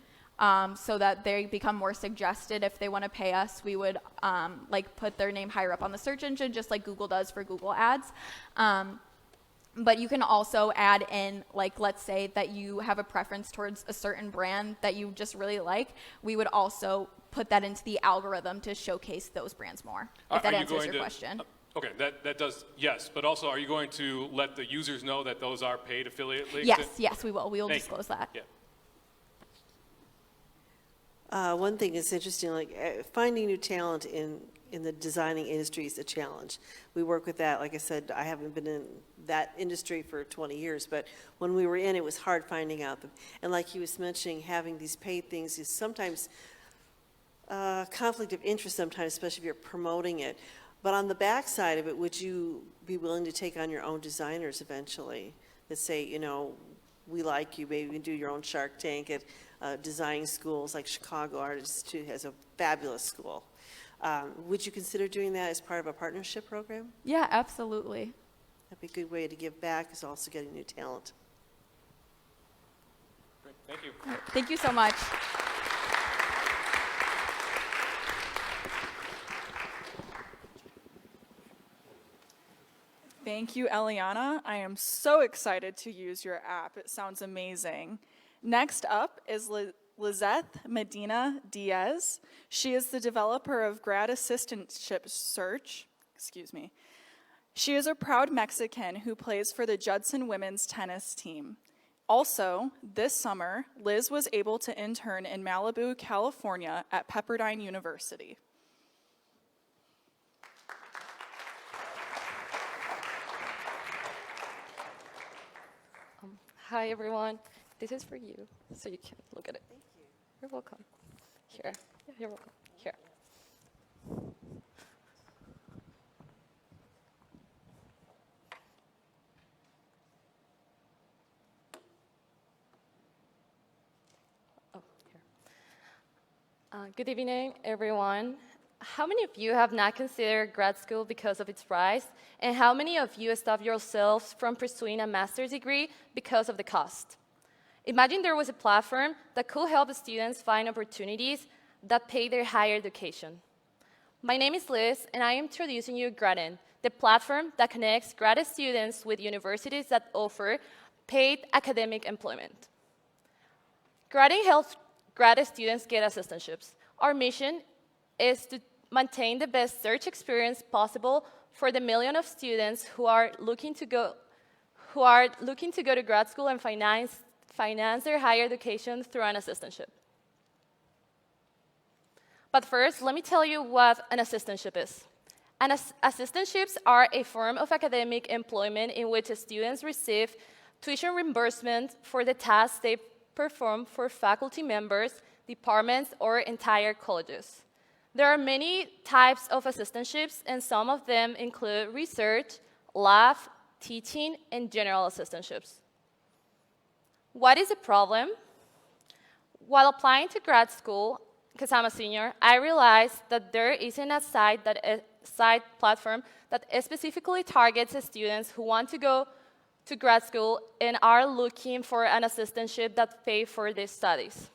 S7: so that they become more suggested. If they want to pay us, we would put their name higher up on the search engine, just like Google does for Google Ads. But you can also add in, let's say that you have a preference towards a certain brand that you just really like. We would also put that into the algorithm to showcase those brands more, if that answers your question.
S4: Okay, that does, yes. But also, are you going to let the users know that those are paid affiliate links?
S7: Yes, we will. We will
S4: Thank you.
S7: disclose that.
S4: Yeah.
S5: One thing is interesting, finding new talent in the designing industry is a challenge. We work with that. Like I said, I haven't been in that industry for 20 years, but when we were in, it was hard finding out. And like he was mentioning, having these paid things is sometimes conflict of interest sometimes, especially if you're promoting it. But on the backside of it, would you be willing to take on your own designers eventually that say, we like you, maybe you can do your own Shark Tank at design schools like Chicago Art Institute has a fabulous school. Would you consider doing that as part of a partnership program?
S7: Yeah, absolutely.
S5: That'd be a good way to give back, is also getting new talent.
S4: Great. Thank you.
S7: All right, thank you so much.
S1: Thank you, Eliana. I am so excited to use your app. It sounds amazing. Next up is Lizette Medina Diaz. She is the developer of Grad Assistantship Search. She is a proud Mexican who plays for the Judson women's tennis team. Also, this summer, Liz was able to intern in Malibu, California at Pepperdine University.
S8: Hi, everyone. This is for you, so you can look at it. Thank you. You're welcome. Here. Yeah, you're welcome. Here. Oh, here. Good evening, everyone. How many of you have not considered grad school because of its price? And how many of you stopped yourselves from pursuing a master's degree because of the cost? Imagine there was a platform that could help students find opportunities that pay their higher education. My name is Liz, and I am introducing you Grad, the platform that connects grad students with universities that offer paid academic employment. Grad helps grad students get assistantships. Our mission is to maintain the best search experience possible for the million of students who are looking to go to grad school and finance their higher education through an assistantship. But first, let me tell you what an assistantship is. Assistantships are a form of academic employment in which students receive tuition reimbursement for the tasks they perform for faculty members, departments, or entire colleges. There are many types of assistantships, and some of them include research, lab, teaching, and general assistantships. What is the problem? While applying to grad school, because I'm a senior, I realized that there isn't a site platform that specifically targets students who want to go to grad school and are looking for an assistantship that pays for their studies.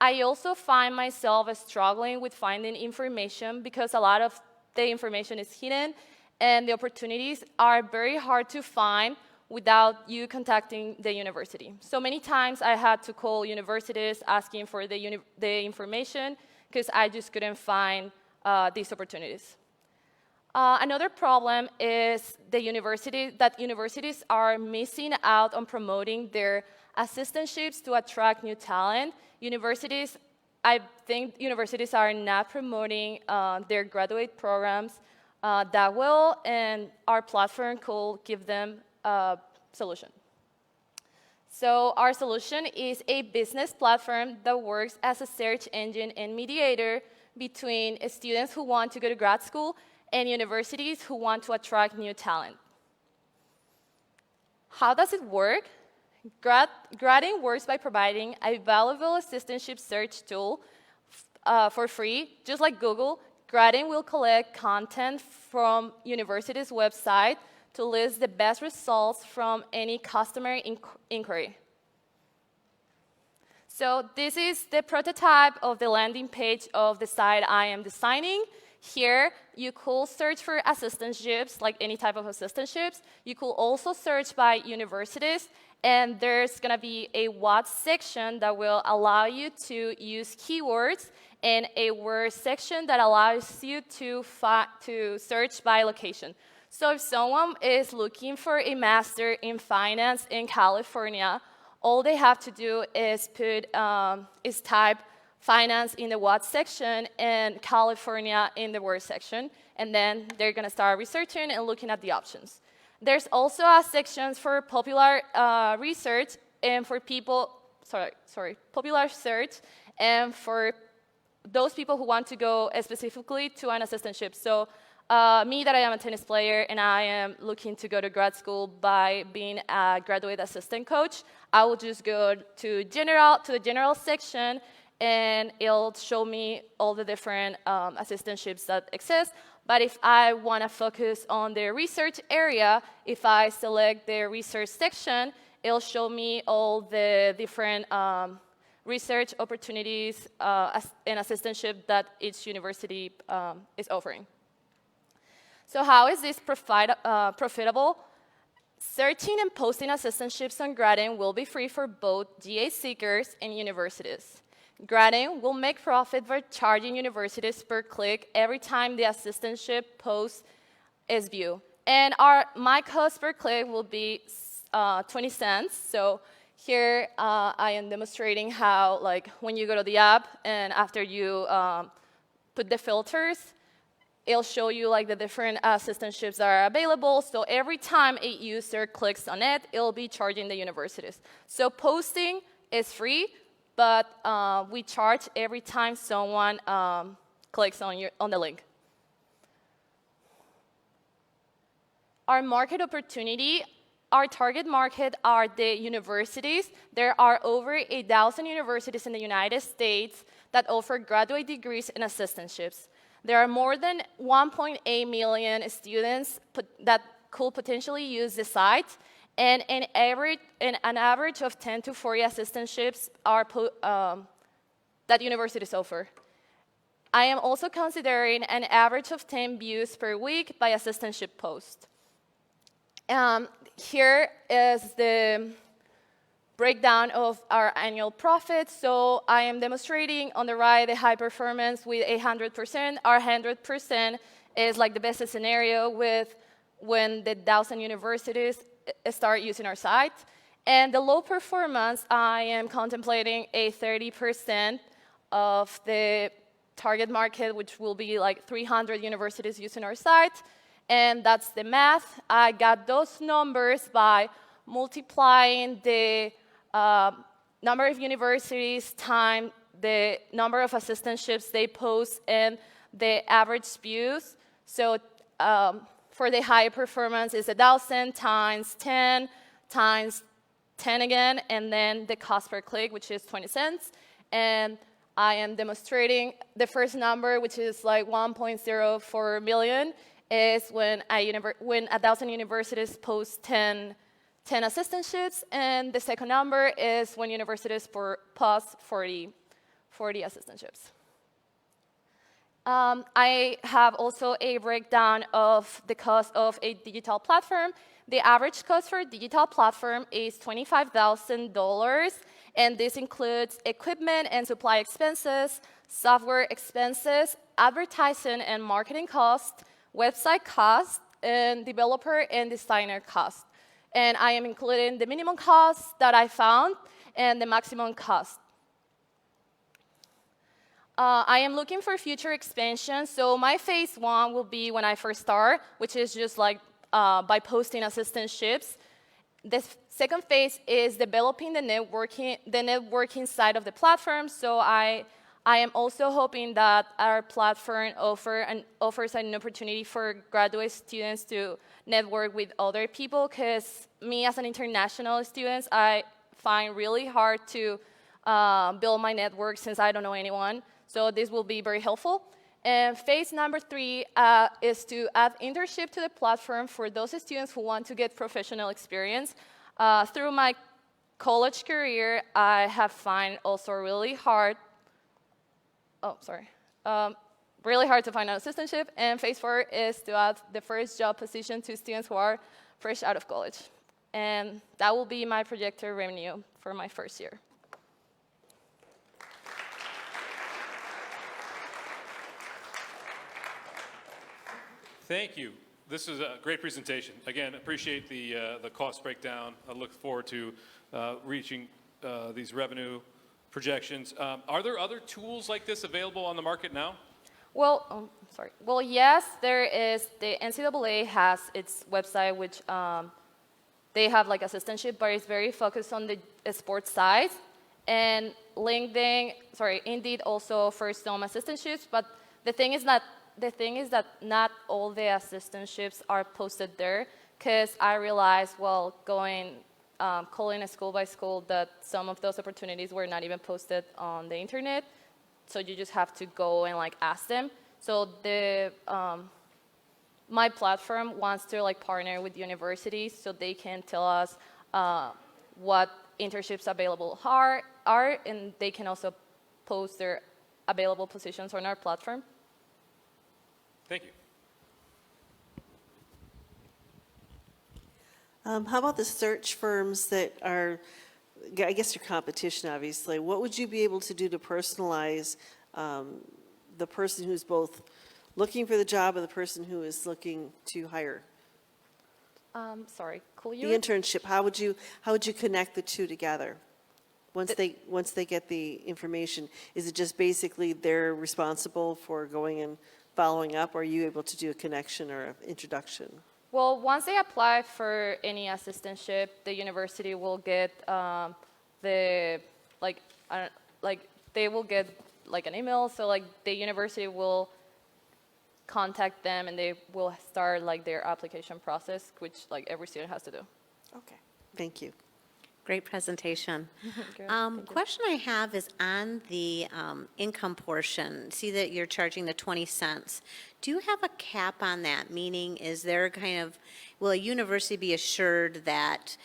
S8: I also find myself struggling with finding information because a lot of the information is hidden and the opportunities are very hard to find without you contacting the university. So many times I had to call universities asking for the information because I just couldn't find these opportunities. Another problem is that universities are missing out on promoting their assistantships to attract new talent. Universities I think universities are not promoting their graduate programs that well, and our platform could give them a solution. So our solution is a business platform that works as a search engine and mediator between students who want to go to grad school and universities who want to attract new talent. How does it work? Grading works by providing a valuable assistantship search tool for free. Just like Google, Grading will collect content from university's website to list the best results from any customer inquiry. So this is the prototype of the landing page of the site I am designing. Here, you could search for assistantships, like any type of assistantships. You could also search by universities, and there's going to be a what section that will allow you to use keywords, and a where section that allows you to search by location. So if someone is looking for a master in finance in California, all they have to do is type finance in the what section and California in the where section, and then they're going to start researching and looking at the options. There's also a section for popular research and for popular search, and for those people who want to go specifically to an assistantship. So me, that I am a tennis player and I am looking to go to grad school by being a graduate assistant coach, I will just go to the general section, and it'll show me all the different assistantships that exist. But if I want to focus on the research area, if I select the research section, it'll show me all the different research opportunities and assistantship that each university is offering. So how is this profitable? Searching and posting assistantships on Grading will be free for both GA seekers and universities. Grading will make profit by charging universities per click every time the assistantship post is viewed. And my cost per click will be 20 cents. So here I am demonstrating how, like, when you go to the app and after you put the filters, it'll show you like the different assistantships that are available. So every time a user clicks on it, it'll be charging the universities. So posting is free, but we charge every time someone clicks on the link. Our market opportunity, our target market are the universities. There are over 1,000 universities in the United States that offer graduate degrees and assistantships. There are more than 1.8 million students that could potentially use the site, and an average of 10 to 40 assistantships are that universities offer. I am also considering an average of 10 views per week by assistantship post. Here is the breakdown of our annual profits. So I am demonstrating on the right the high performance with 100%. Our 100% is like the best scenario with when the 1,000 universities start using our site. And the low performance, I am contemplating a 30% of the target market, which will be like 300 universities using our site. And that's the math. I got those numbers by multiplying the number of universities times the number of assistantships they post and the average views. So for the high performance is 1,000 times 10 times 10 again, and then the cost per click, which is 20 cents. And I am demonstrating the first number, which is like 1.04 million, is when 1,000 universities post 10 assistantships, and the second number is when universities post 40 assistantships. I have also a breakdown of the cost of a digital platform. The average cost for a digital platform is $25,000, and this includes equipment and supply expenses, software expenses, advertising and marketing costs, website costs, and developer and designer costs. And I am including the minimum cost that I found and the maximum cost. I am looking for future expansion. So my phase 1 will be when I first start, which is just like by posting assistantships. The second phase is developing the networking side of the platform. So I am also hoping that our platform offers an opportunity for graduate students to network with other people, because me as an international student, I find really hard to build my network since I don't know anyone. So this will be very helpful. And phase number 3 is to add internship to the platform for those students who want to get professional experience. Through my college career, I have found also really hard to find an assistantship. And phase 4 is to add the first job position to students who are fresh out of college. And that will be my projected revenue for my first year.
S4: Thank you. This is a great presentation. Again, appreciate the cost breakdown. I look forward to reaching these revenue projections. Are there other tools like this available on the market now?
S8: Well, Well, yes, there is. The NCAA has its website, which they have like assistantship, but it's very focused on the sports side. And Indeed also offers some assistantships, but the thing is that not all the assistantships are posted there, because I realized while calling a school by school that some of those opportunities were not even posted on the internet. So you just have to go and like ask them. So my platform wants to like partner with universities so they can tell us what internships available are, and they can also post their available positions on our platform.
S4: Thank you.
S5: How about the search firms that are, I guess your competition, obviously? What would you be able to do to personalize the person who's both looking for the job and the person who is looking to hire?
S8: Could
S5: The internship, how would you connect the two together? Once they get the information, is it just basically they're responsible for going and following up, or are you able to do a connection or an introduction?
S8: Well, once they apply for any assistantship, the university will get they will get like an email. So like the university will contact them and they will start like their application process, which like every student has to do.
S5: Okay, thank you.
S6: Great presentation.
S8: Thank you.
S6: Question I have is on the income portion. See that you're charging the 20 cents. Do you have a cap on that? Meaning, is there will a university be assured that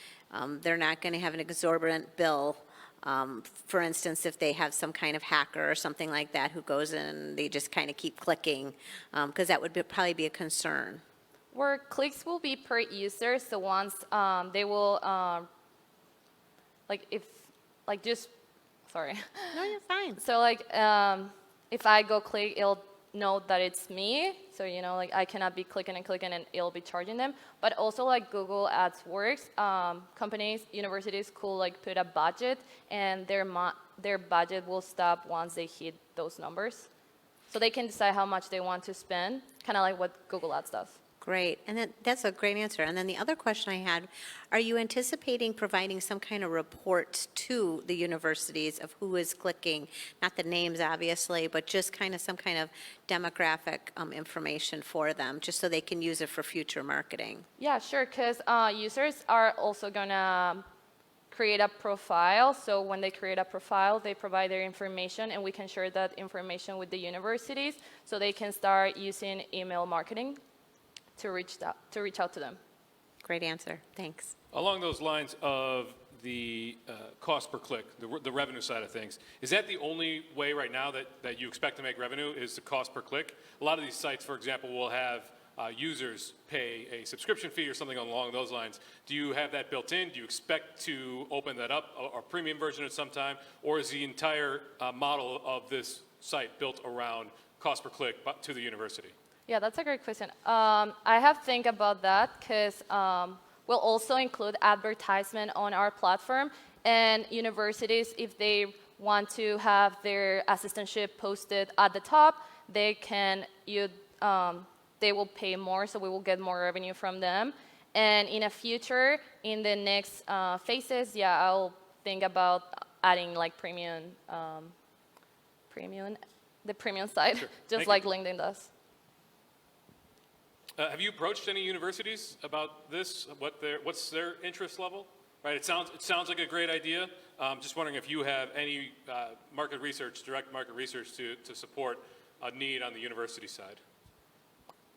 S6: they're not going to have an exorbitant bill? For instance, if they have some kind of hacker or something like that who goes in and they just kind of keep clicking, because that would probably be a concern.
S8: Where clicks will be per user, so once they will
S6: No, you're fine.
S8: So like if I go click, it'll know that it's me. So like I cannot be clicking and it'll be charging them. But also like Google Ads works, companies, universities could like put a budget, and their budget will stop once they hit those numbers. So they can decide how much they want to spend, kind of like what Google Ads does.
S6: Great, and that's a great answer. And then the other question I had, are you anticipating providing some kind of reports to the universities of who is clicking, not the names obviously, but just some kind of demographic information for them, just so they can use it for future marketing?
S8: Yeah, sure, because users are also going to create a profile. So when they create a profile, they provide their information, and we can share that information with the universities so they can start using email marketing to reach out to them.
S6: Great answer. Thanks.
S4: Along those lines of the cost per click, the revenue side of things, is that the only way right now that you expect to make revenue is the cost per click? A lot of these sites, for example, will have users pay a subscription fee or something along those lines. Do you have that built in? Do you expect to open that up, a premium version at some time? Or is the entire model of this site built around cost per click to the university?
S8: Yeah, that's a great question. I have think about that because we'll also include advertisement on our platform, and universities, if they want to have their assistantship posted at the top, they will pay more, so we will get more revenue from them. And in the future, in the next phases, yeah, I'll think about adding like the premium side,
S4: Sure.
S8: just
S4: Thank
S8: like
S4: you.
S8: LinkedIn does.
S4: Have you approached any universities about this? What's their interest level? Right. It sounds like a great idea. Just wondering if you have any direct market research to support a need on the university side.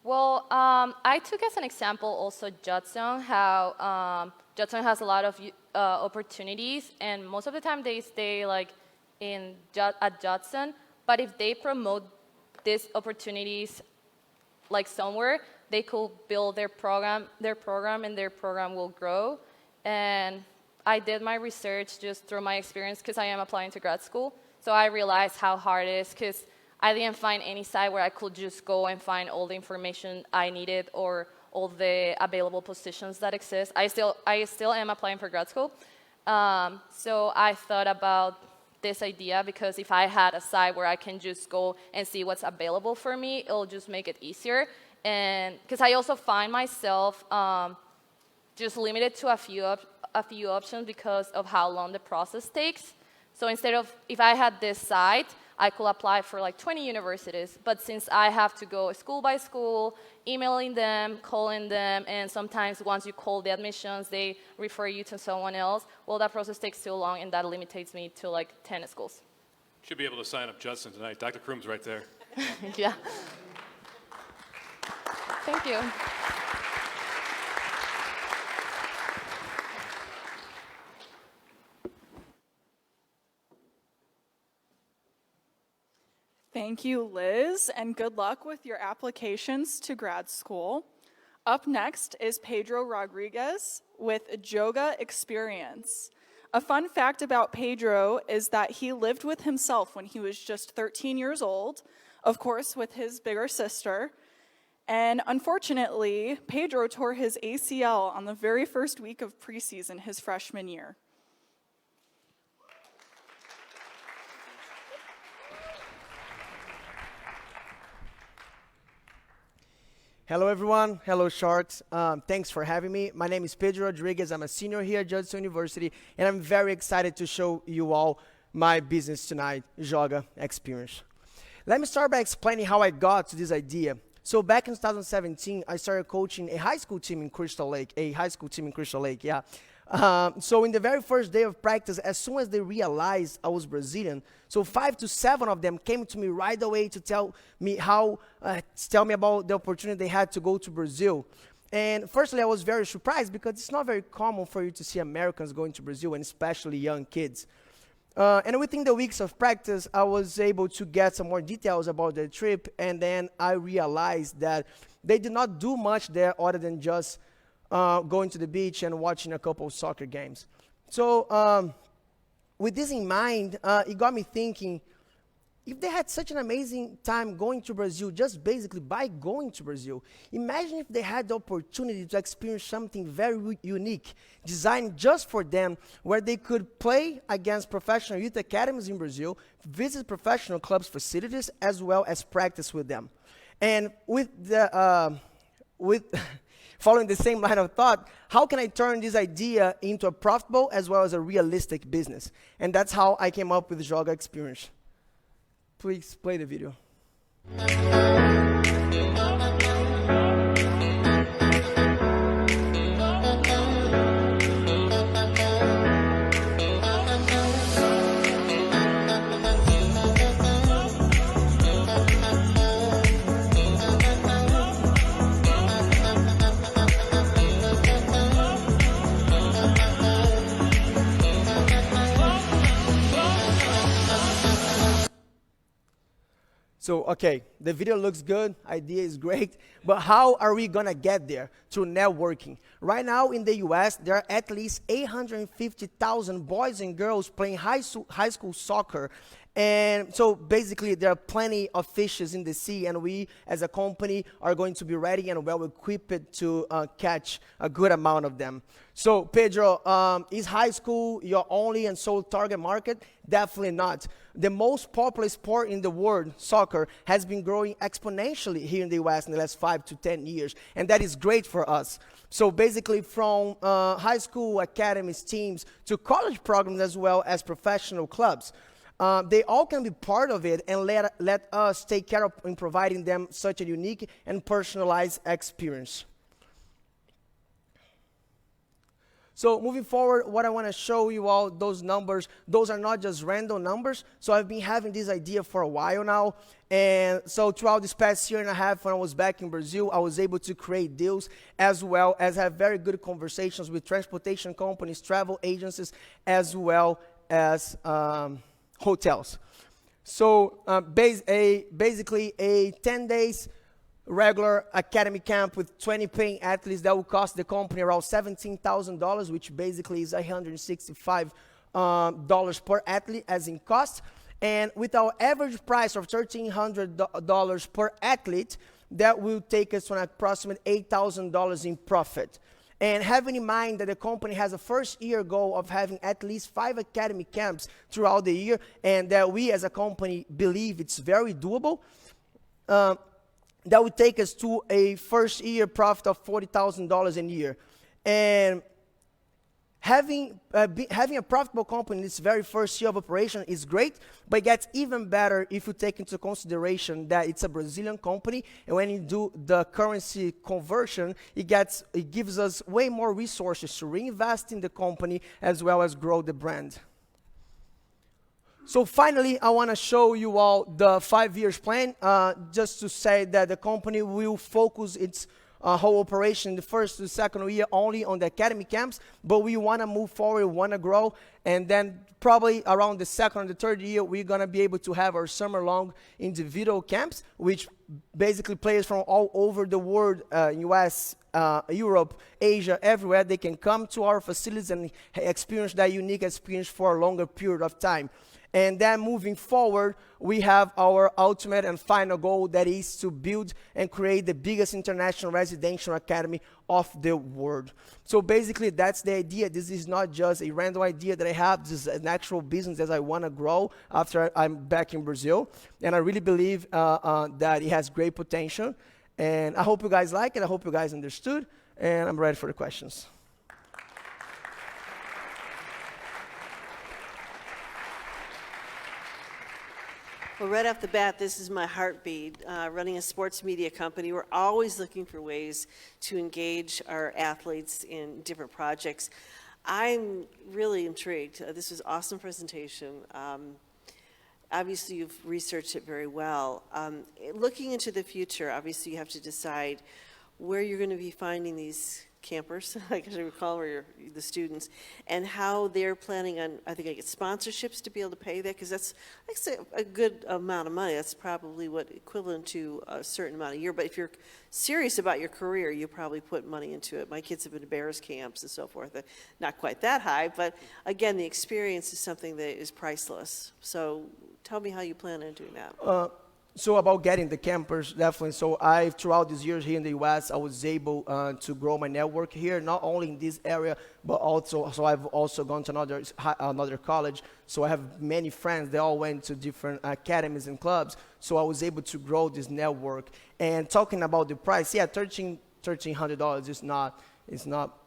S8: Well, I took as an example also Judson, how Judson has a lot of opportunities, and most of the time they stay like at Judson. But if they promote these opportunities like somewhere, they could build their program, and their program will grow. And I did my research just through my experience because I am applying to grad school. So I realized how hard it is because I didn't find any site where I could just go and find all the information I needed or all the available positions that exist. I still am applying for grad school. So I thought about this idea because if I had a site where I can just go and see what's available for me, it'll just make it easier. And because I also find myself just limited to a few options because of how long the process takes. So instead of, if I had this site, I could apply for like 20 universities. But since I have to go school by school, emailing them, calling them, and sometimes once you call the admissions, they refer you to someone else, well, that process takes too long, and that limits me to like 10 schools.
S4: Should be able to sign up Judson tonight. Dr. Kroom's right there.
S8: Yeah. Thank you.
S1: Thank you, Liz, and good luck with your applications to grad school. Up next is Pedro Rodriguez with Yoga Experience. A fun fact about Pedro is that he lived with himself when he was just 13 years old, of course, with his bigger sister. And unfortunately, Pedro tore his ACL on the very first week of preseason his freshman year.
S9: Hello, everyone. Hello, Sharks. Thanks for having me. My name is Pedro Rodriguez. I'm a senior here at Judson University, and I'm very excited to show you all my business tonight, Yoga Experience. Let me start by explaining how I got to this idea. So back in 2017, I started coaching a high school team in Crystal Lake, yeah. So in the very first day of practice, as soon as they realized I was Brazilian, so 5 to 7 of them came to me right away to tell me about the opportunity they had to go to Brazil. And firstly, I was very surprised because it's not very common for you to see Americans going to Brazil, and especially young kids. And within the weeks of practice, I was able to get some more details about their trip, and then I realized that they did not do much there other than just going to the beach and watching a couple of soccer games. So with this in mind, it got me thinking, if they had such an amazing time going to Brazil, just basically by going to Brazil, imagine if they had the opportunity to experience something very unique, designed just for them, where they could play against professional youth academies in Brazil, visit professional clubs facilities, as well as practice with them. And with following the same line of thought, how can I turn this idea into a profitable as well as a realistic business? And that's how I came up with Yoga Experience. Please play the video. So, okay, the video looks good, idea is great, but how are we gonna get there? Through networking. Right now in the US, there are at least 850,000 boys and girls playing high school soccer And so basically there are plenty of fishes in the sea, and we as a company are going to be ready and well equipped to catch a good amount of them. So Pedro, is high school your only and sole target market? Definitely not. The most popular sport in the world, soccer, has been growing exponentially here in the US in the last 5 to 10 years, and that is great for us. So basically from high school academies, teams, to college programs as well as professional clubs, they all can be part of it and let us take care of in providing them such a unique and personalized experience. So moving forward, what I want to show you all, those numbers, those are not just random numbers. So I've been having this idea for a while now. And so throughout this past year and a half when I was back in Brazil, I was able to create deals as well as have very good conversations with transportation companies, travel agencies, as well as hotels. So basically a 10 days regular academy camp with 20 paying athletes that will cost the company around $17,000, which basically is $165 per athlete as in cost. And with our average price of $1,300 per athlete, that will take us to an approximate $8,000 in profit. And having in mind that the company has a first year goal of having at least 5 academy camps throughout the year, and that we as a company believe it's very doable, that would take us to a first year profit of $40,000 a year. And having a profitable company in its very first year of operation is great, but it gets even better if you take into consideration that it's a Brazilian company, and when you do the currency conversion, it gives us way more resources to reinvest in the company as well as grow the brand. So finally, I want to show you all the 5 years plan, just to say that the company will focus its whole operation in the first to second year only on the academy camps, but we want to move forward, want to grow, and then probably around the second or the third year, we're going to be able to have our summer-long individual camps, which basically players from all over the world, US, Europe, Asia, everywhere, they can come to our facilities and experience that unique experience for a longer period of time. And then moving forward, we have our ultimate and final goal, that is to build and create the biggest international residential academy of the world. So basically, that's the idea. This is not just a random idea that I have. This is an actual business that I want to grow after I'm back in Brazil. And I really believe that it has great potential. And I hope you guys like it. I hope you guys understood. And I'm ready for the questions.
S5: Well, right off the bat, this is my heartbeat. Running a sports media company, we're always looking for ways to engage our athletes in different projects. I'm really intrigued. This was an awesome presentation. Obviously, you've researched it very well. Looking into the future, obviously, you have to decide where you're going to be finding these campers, I guess I would call them, or the students, and how they're planning on, I think I get sponsorships to be able to pay that, because that's a good amount of money. That's probably what equivalent to a certain amount a year. But if you're serious about your career, you probably put money into it. My kids have been to Bears camps and so forth. Not quite that high, but again, the experience is something that is priceless. So tell me how you plan on doing that.
S9: So about getting the campers, definitely. So throughout these years here in the U.S., I was able to grow my network here, not only in this area, but also, so I've also gone to another college. So I have many friends. They all went to different academies and clubs. So I was able to grow this network. And talking about the price, yeah, $1,300 is not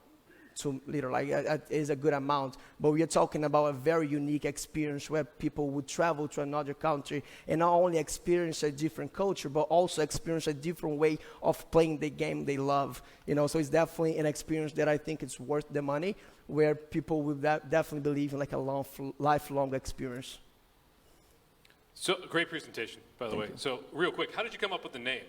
S9: too little, like it is a good amount, but we are talking about a very unique experience where people would travel to another country and not only experience a different culture, but also experience a different way of playing the game they love. So it's definitely an experience that I think it's worth the money, where people will definitely believe in like a lifelong experience.
S4: So great presentation, by the way. So real quick, how did you come up with the name?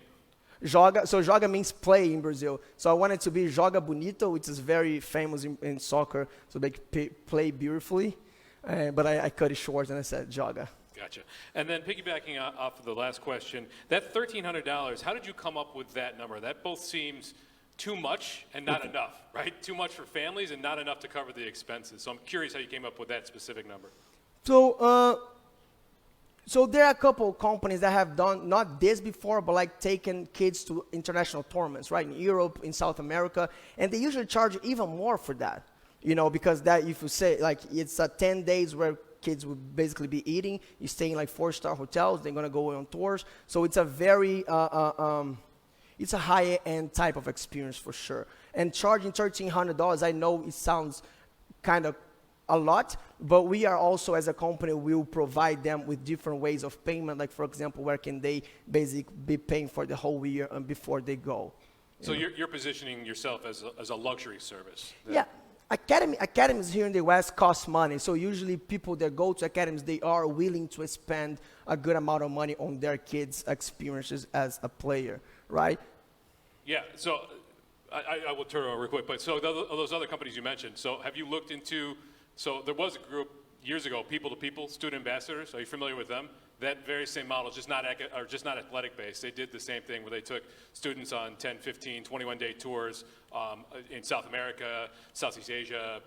S9: Joga means play in Brazil. So I wanted to be Joga Bonito, which is very famous in soccer. So they play beautifully. But I cut it short and I said Joga.
S4: Gotcha. And then piggybacking off of the last question, that $1,300, how did you come up with that number? That both seems too much and not enough, right? Too much for families and not enough to cover the expenses. So I'm curious how you came up with that specific number.
S9: So So there are a couple of companies that have done not this before, but like taken kids to international tournaments, right? In Europe, in South America, and they usually charge even more for that, you know, because that if you say like it's 10 days where kids will basically be eating, you stay in like 4-star hotels, they're gonna go on tours, so it's a very it's a high-end type of experience for sure. And charging $1,300, I know it sounds kind of a lot, but we are also, as a company, will provide them with different ways of payment. Like, for example, where can they basically be paying for the whole year before they go?
S4: So you're positioning yourself as a luxury service.
S9: Yeah. Academies here in the West cost money. So usually people that go to academies, they are willing to spend a good amount of money on their kids' experiences as a player, right?
S4: Yeah, so I will turn it over real quick, but so those other companies you mentioned, so have you looked into, so there was a group years ago, People to People, student ambassadors, are you familiar with them? That very same model, just not athletic based. They did the same thing where they took students on 10, 15, 21-day tours in South America, Southeast Asia,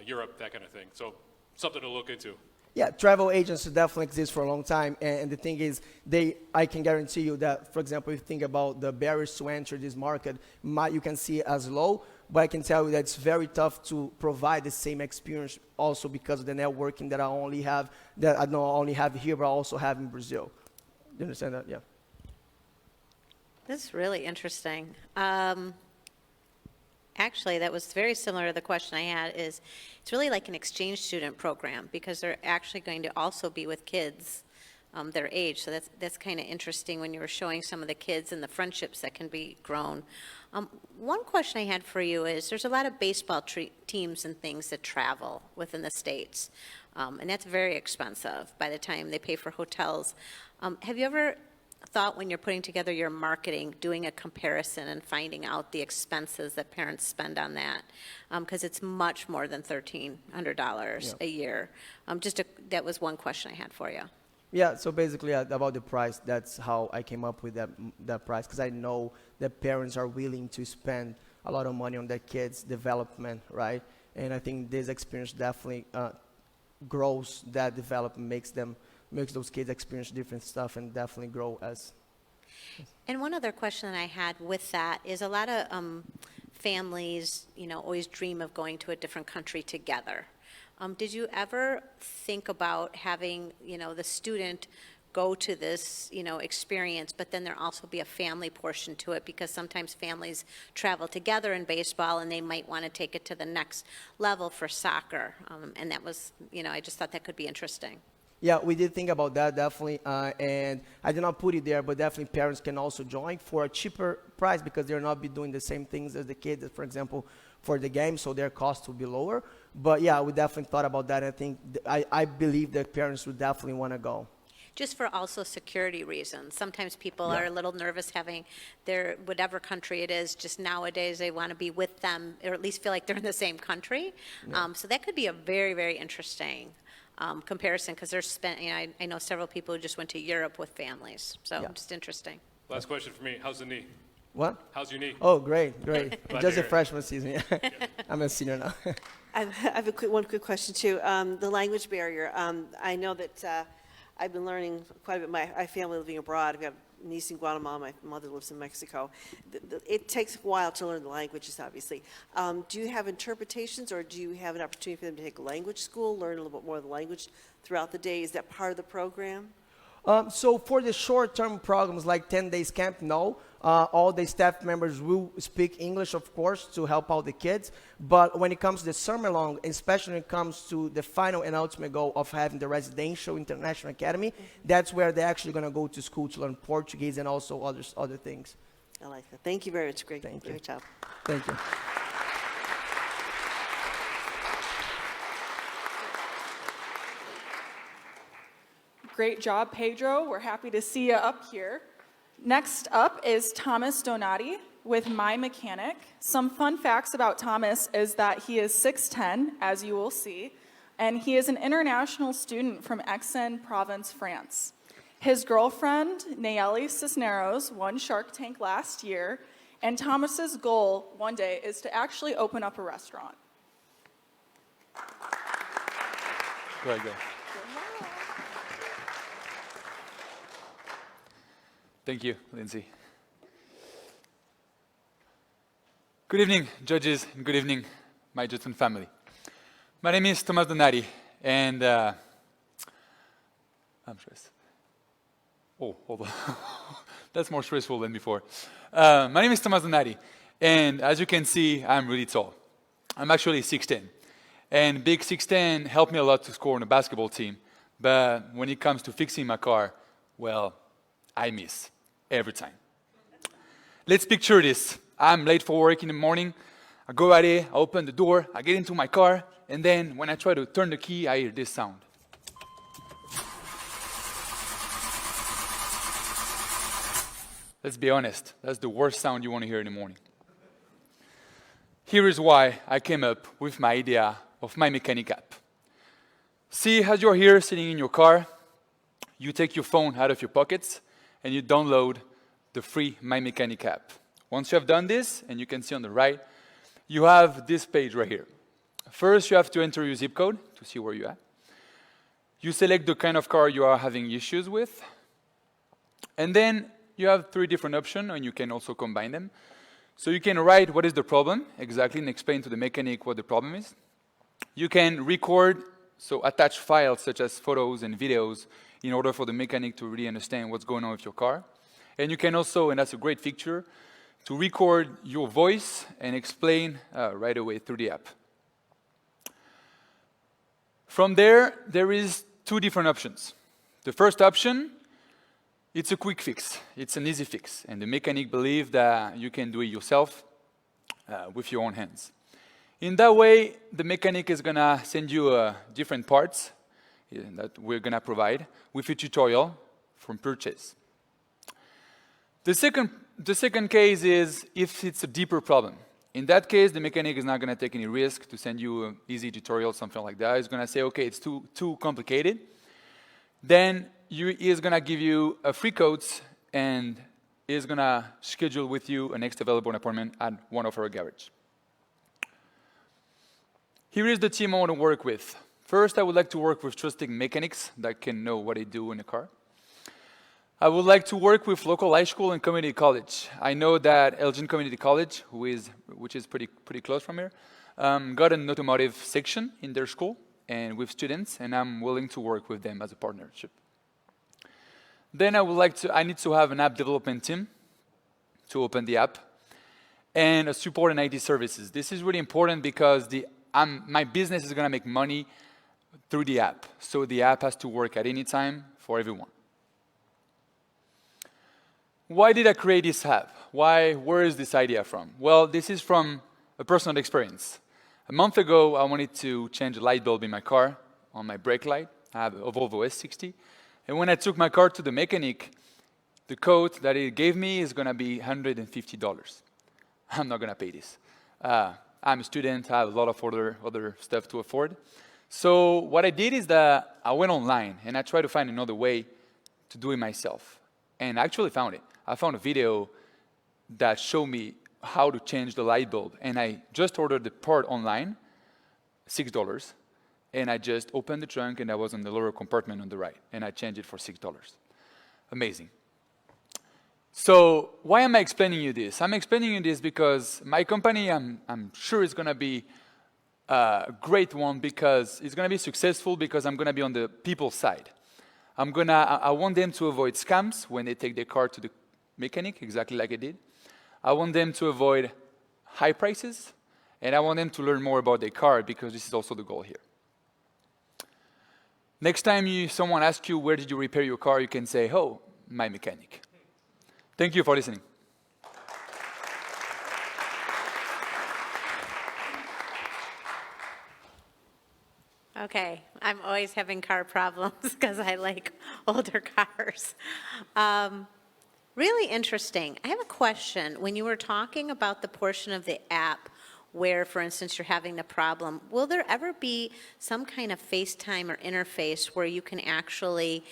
S4: Europe, that kind of thing. So something to look into.
S9: Yeah, travel agents definitely exist for a long time, and the thing is, I can guarantee you that, for example, if you think about the barriers to enter this market, you can see it as low, but I can tell you that it's very tough to provide the same experience also because of the networking that I not only have here, but I also have in Brazil. You understand that? Yeah.
S6: This is really interesting. Actually, that was very similar to the question I had. It's really like an exchange student program because they're actually going to also be with kids their age. So that's kind of interesting when you were showing some of the kids and the friendships that can be grown. One question I had for you is there's a lot of baseball teams and things that travel within the states, and that's very expensive by the time they pay for hotels. Have you ever thought when you're putting together your marketing, doing a comparison and finding out the expenses that parents spend on that? Because it's much more than $1,300 a year. That was one question I had for you.
S9: Yeah, so basically about the price, that's how I came up with that price, because I know that parents are willing to spend a lot of money on their kids' development, right? And I think this experience definitely grows that development, makes those kids experience different stuff and definitely grow as.
S6: And one other question that I had with that is a lot of families, always dream of going to a different country together. Did you ever think about having, the student go to this, experience, but then there also be a family portion to it because sometimes families travel together in baseball and they might want to take it to the next level for soccer. And that was, I just thought that could be interesting.
S9: Yeah, we did think about that, definitely, and I did not put it there, but definitely parents can also join for a cheaper price because they'll not be doing the same things as the kids, for example, for the game, so their cost will be lower. But yeah, we definitely thought about that. I think, I believe that parents would definitely want to go.
S6: Just for also security reasons. Sometimes people are a little nervous having their, whatever country it is, just nowadays they want to be with them, or at least feel like they're in the same country. So that could be a very, very interesting comparison because they're I know several people who just went to Europe with families. So just interesting.
S4: Last question for me. How's the knee?
S9: What?
S4: How's your knee?
S9: Oh, great. Just a
S4: it.
S9: freshman season. Yeah. I'm a senior now.
S5: I have one quick question too. The language barrier. I know that I've been learning quite a bit. My family living abroad. We have a niece in Guatemala. My mother lives in Mexico. It takes a while to learn the languages, obviously. Do you have interpretations, or do you have an opportunity for them to take language school, learn a little bit more of the language throughout the day? Is that part of the program?
S9: So for the short-term programs like 10 days camp, no. All the staff members will speak English, of course, to help out the kids. But when it comes to the summer long, especially when it comes to the final and ultimate goal of having the residential international academy, that's where they're actually going to go to school to learn Portuguese and also other things.
S5: I like that. Thank you very much. Great job.
S9: Thank you.
S1: Great job, Pedro. We're happy to see you up here. Next up is Thomas Donati with My Mechanic. Some fun facts about Thomas is that he is 6'10", as you will see, and he is an international student from Aix-en-Provence, France. His girlfriend, Nayeli Cisneros, won Shark Tank last year, and Thomas's goal one day is to actually open up a restaurant.
S10: Very good. Thank you, Lindsay. Good evening, judges, and good evening, my Judson family. My name is Thomas Donati, and I'm stressed. Oh, hold on. That's more stressful than before. My name is Thomas Donati, and as you can see, I'm really tall. I'm actually 6'10", and big 6'10" helped me a lot to score on a basketball team, but when it comes to fixing my car, well, I miss every time. Let's picture this. I'm late for work in the morning. I go out here, I open the door, I get into my car, and then when I try to turn the key, I hear this sound. Let's be honest, that's the worst sound you want to hear in the morning. Here is why I came up with my idea of My Mechanic app. See, as you're here sitting in your car, you take your phone out of your pockets and you download the free My Mechanic app. Once you have done this, and you can see on the right, you have this page right here. First, you have to enter your zip code to see where you're at. You select the kind of car you are having issues with. And then you have 3 different options, and you can also combine them. So you can write what is the problem exactly and explain to the mechanic what the problem is. You can record, so attach files such as photos and videos in order for the mechanic to really understand what's going on with your car. And you can also, and that's a great feature, to record your voice and explain right away through the app. From there is 2 different options. The first option, it's a quick fix. It's an easy fix. And the mechanic believes that you can do it yourself with your own hands. In that way, the mechanic is going to send you different parts that we're going to provide with a tutorial from purchase. The second case is if it's a deeper problem. In that case, the mechanic is not going to take any risk to send you an easy tutorial, something like that. He's going to say, okay, it's too complicated. Then he is going to give you a free codes and is going to schedule with you a next available appointment at one of our garages. Here is the team I want to work with. First, I would like to work with trusted mechanics that can know what they do in a car. I would like to work with local high school and community college. I know that Elgin Community College, which is pretty close from here, got an automotive section in their school and with students, and I'm willing to work with them as a partnership. Then I need to have an app development team to open the app, and a support and IT services. This is really important because my business is going to make money through the app, so the app has to work at any time for everyone. Why did I create this app? Where is this idea from? Well, this is from a personal experience. A month ago, I wanted to change a light bulb in my car on my brake light. I have a Volvo S60. And when I took my car to the mechanic, the quote that he gave me is going to be $150. I'm not going to pay this. I'm a student. I have a lot of other stuff to afford. So what I did is that I went online and I tried to find another way to do it myself. And I actually found it. I found a video that showed me how to change the light bulb. And I just ordered the part online, $6. And I just opened the trunk and I was in the lower compartment on the right. And I changed it for $6. Amazing. So why am I explaining you this? I'm explaining you this because my company, I'm sure is going to be a great one because it's going to be successful because I'm going to be on the people's side. I want them to avoid scams when they take their car to the mechanic, exactly like I did. I want them to avoid high prices, and I want them to learn more about their car because this is also the goal here. Next time someone asks you, where did you repair your car, you can say, oh, My Mechanic. Thank you for listening.
S6: Okay, I'm always having car problems because I like older cars. Really interesting. I have a question. When you were talking about the portion of the app where, for instance, you're having the problem, will there ever be some kind of FaceTime or interface where you can actually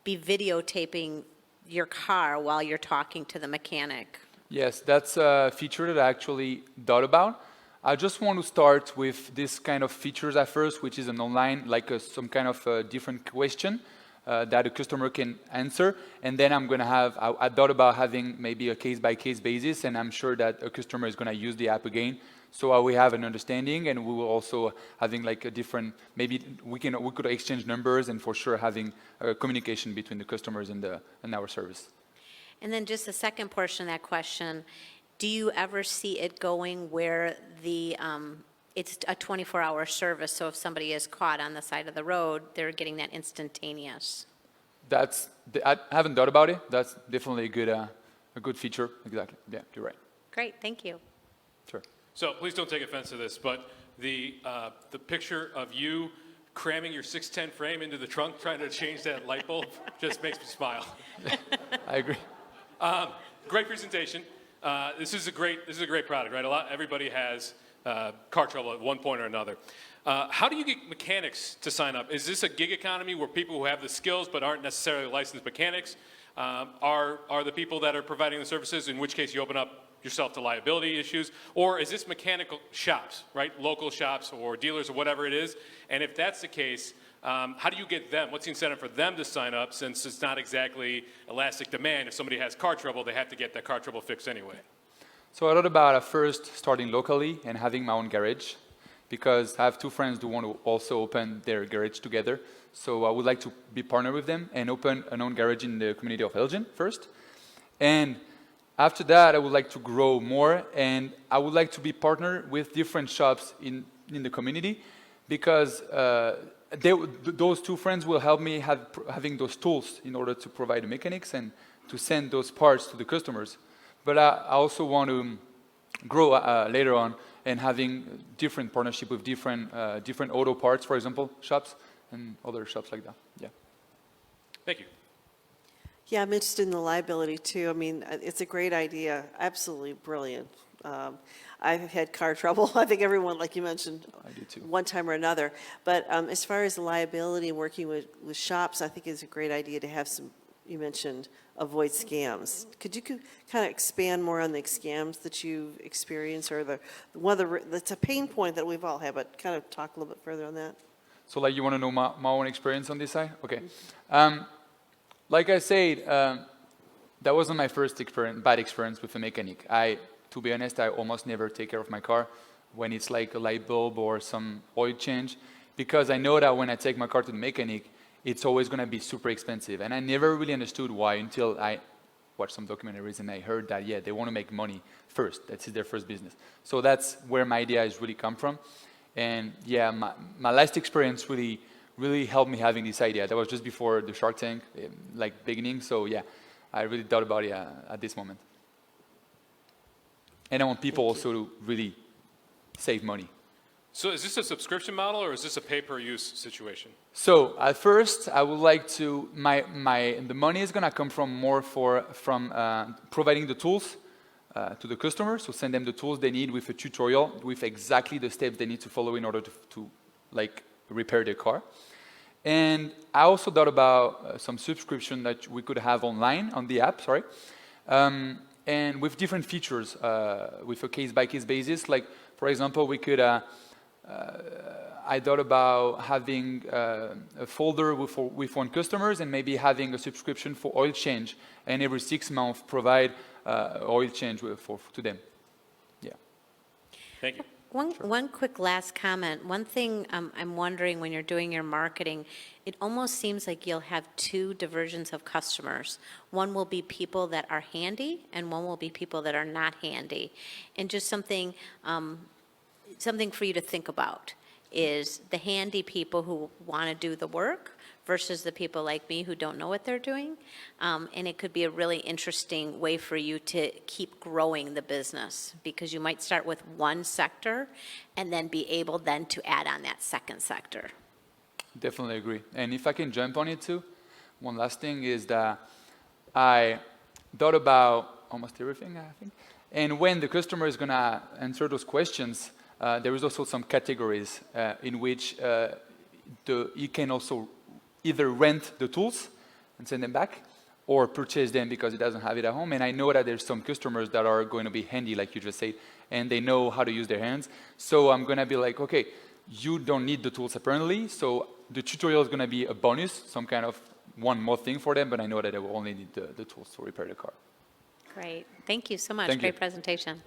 S6: be videotaping your car while you're talking to the mechanic?
S10: Yes, that's a feature that I actually thought about. I just want to start with this kind of features at first, which is an online, like some kind of different question that a customer can answer. And then I'm going to have, I thought about having maybe a case-by-case basis, and I'm sure that a customer is going to use the app again. So we have an understanding, and we will also having like a different, maybe we could exchange numbers, and for sure having communication between the customers and our service.
S6: And then just the second portion of that question, do you ever see it going where it's a 24-hour service, so if somebody is caught on the side of the road, they're getting that instantaneous?
S10: I haven't thought about it. That's definitely a good feature. Exactly. Yeah, you're right.
S6: Great, thank you.
S10: Sure.
S4: So please don't take offense to this, but the picture of you cramming your 610 frame into the trunk, trying to change that light bulb, just makes me smile.
S10: I agree.
S4: Great presentation. This is a great product, right? Everybody has car trouble at one point or another. How do you get mechanics to sign up? Is this a gig economy where people who have the skills but aren't necessarily licensed mechanics are the people that are providing the services, in which case you open up yourself to liability issues? Or is this mechanical shops, right? Local shops or dealers or whatever it is? And if that's the case, how do you get them? What's the incentive for them to sign up, since it's not exactly elastic demand? If somebody has car trouble, they have to get that car trouble fixed anyway.
S10: So I thought about first starting locally and having my own garage, because I have two friends who want to also open their garage together. So I would like to be partnered with them and open an own garage in the community of Elgin first. And after that, I would like to grow more, and I would like to be partnered with different shops in the community, because those two friends will help me having those tools in order to provide the mechanics and to send those parts to the customers. But I also want to grow later on and having different partnership with different auto parts, for example, shops and other shops like that. Yeah.
S4: Thank you.
S5: Yeah, I'm interested in the liability too. I mean, it's a great idea, absolutely brilliant. I've had car trouble. I think everyone, like you mentioned,
S10: I do too.
S5: one time or another. But as far as the liability and working with shops, I think it's a great idea to have some, you mentioned, avoid scams. Could you kind of expand more on the scams that you've experienced, or that's a pain point that we've all had, but kind of talk a little bit further on that?
S10: So like you want to know my own experience on this side? Okay. Like I said, that wasn't my first bad experience with a mechanic. To be honest, I almost never take care of my car when it's like a light bulb or some oil change, because I know that when I take my car to the mechanic, it's always going to be super expensive. And I never really understood why until I watched some documentaries and I heard that, yeah, they want to make money first. That's their first business. So that's where my idea has really come from. And yeah, my last experience really helped me having this idea. That was just before the Shark Tank, like beginning. So yeah, I really thought about it at this moment. And I want people also to really save money.
S4: So is this a subscription model, or is this a pay-per-use situation?
S10: So at first, I would like to, the money is going to come from providing the tools to the customer. So send them the tools they need with a tutorial with exactly the steps they need to follow in order to like repair their car. And I also thought about some subscription that we could have online on the app, and with different features, with a case-by-case basis. Like, for example, we could, I thought about having a folder with one customers and maybe having a subscription for oil change, and every 6 months provide oil change to them. Yeah.
S4: Thank you.
S6: One quick last comment. One thing I'm wondering when you're doing your marketing, it almost seems like you'll have two diversions of customers. One will be people that are handy, and one will be people that are not handy. And just something for you to think about is the handy people who want to do the work versus the people like me who don't know what they're doing. And it could be a really interesting way for you to keep growing the business, because you might start with one sector and then be able then to add on that second sector.
S10: Definitely agree. And if I can jump on it too, one last thing is that I thought about almost everything, I think. And when the customer is going to answer those questions, there is also some categories in which you can also either rent the tools and send them back, or purchase them because it doesn't have it at home. And I know that there's some customers that are going to be handy, like you just said, and they know how to use their hands. So I'm going to be like, okay, you don't need the tools apparently, so the tutorial is going to be a bonus, some kind of one more thing for them, but I know that I will only need the tools to repair the car.
S6: Great. Thank you so much.
S10: Thank you.
S6: Great presentation.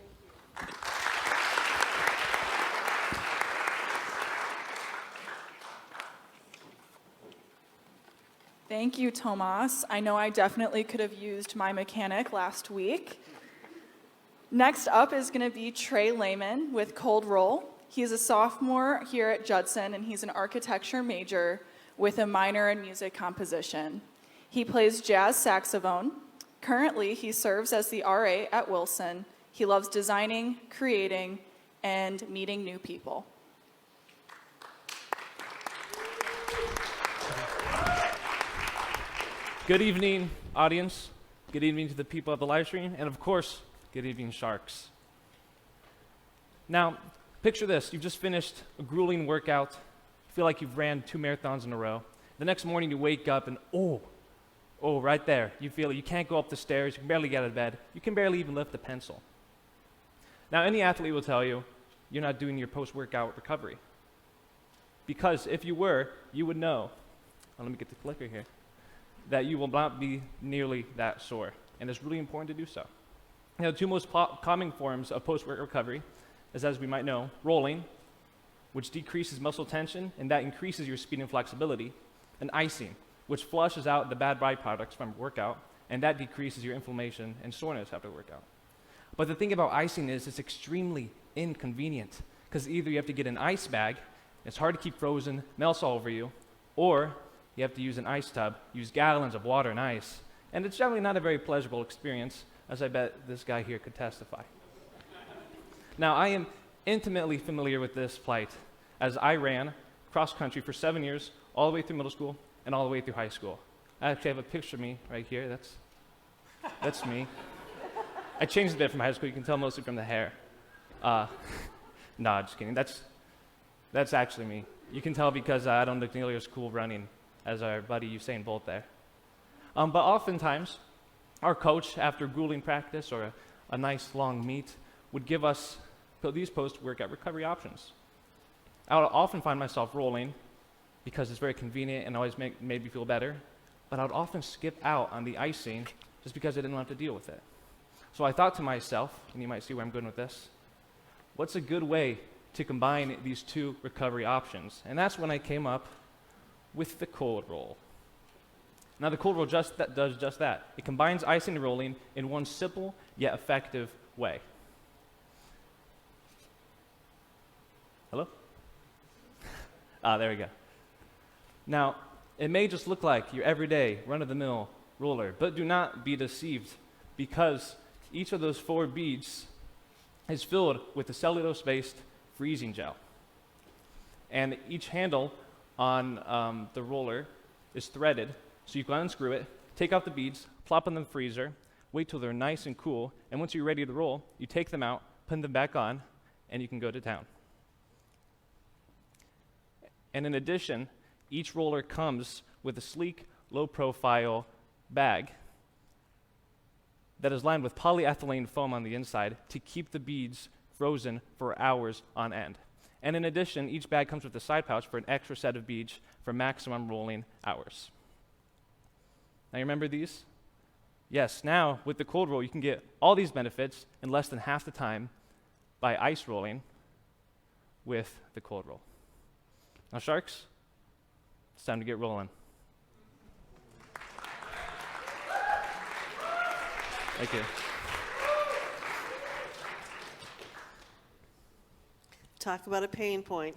S1: Thank you, Tomas. I know I definitely could have used my mechanic last week. Next up is going to be Trey Lehman with Cold Roll. He's a sophomore here at Judson, and he's an architecture major with a minor in music composition. He plays jazz saxophone. Currently, he serves as the RA at Wilson. He loves designing, creating, and meeting new people.
S11: Good evening, audience. Good evening to the people at the live stream, and of course, good evening, Sharks. Now, picture this. You've just finished a grueling workout. You feel like you've ran 2 marathons in a row. The next morning, you wake up and, right there, you feel it. You can't go up the stairs. You can barely get out of bed. You can barely even lift a pencil. Now, any athlete will tell you, you're not doing your post-workout recovery. Because if you were, you would know. Let me get the clicker here. That you will not be nearly that sore. And it's really important to do so. Now, the 2 most common forms of post-work recovery is, as we might know, rolling, which decreases muscle tension, and that increases your speed and flexibility, and icing, which flushes out the bad byproducts from workout, and that decreases your inflammation and soreness after workout. But the thing about icing is it's extremely inconvenient, because either you have to get an ice bag, it's hard to keep frozen, melts all over you, or you have to use an ice tub, use gallons of water and ice. And it's generally not a very pleasurable experience, as I bet this guy here could testify. Now, I am intimately familiar with this plight, as I ran cross-country for 7 years, all the way through middle school and all the way through high school. I actually have a picture of me right here. That's me. I changed a bit from high school. You can tell mostly from the hair. No, just kidding. That's actually me. You can tell because I don't look nearly as cool running as our buddy Usain Bolt there. But oftentimes, our coach, after grueling practice or a nice long meet, would give us these post-workout recovery options. I would often find myself rolling because it's very convenient and always made me feel better, but I would often skip out on the icing just because I didn't want to deal with it. So I thought to myself, and you might see where I'm going with this, what's a good way to combine these 2 recovery options? And that's when I came up with the cold roll. Now, the cold roll does just that. It combines icing and rolling in one simple yet effective way. Hello? There we go. Now, it may just look like your everyday run-of-the-mill roller, but do not be deceived, because each of those 4 beads is filled with a cellulose-based freezing gel. And each handle on the roller is threaded, so you can unscrew it, take out the beads, plop them in the freezer, wait till they're nice and cool, and once you're ready to roll, you take them out, put them back on, and you can go to town. And in addition, each roller comes with a sleek, low-profile bag that is lined with polyethylene foam on the inside to keep the beads frozen for hours on end. And in addition, each bag comes with a side pouch for an extra set of beads for maximum rolling hours. Now, you remember these? Yes, now with the cold roll, you can get all these benefits in less than half the time by ice rolling with the cold roll. Now, Sharks, it's time to get rolling. Thank you.
S5: Talk about a pain point.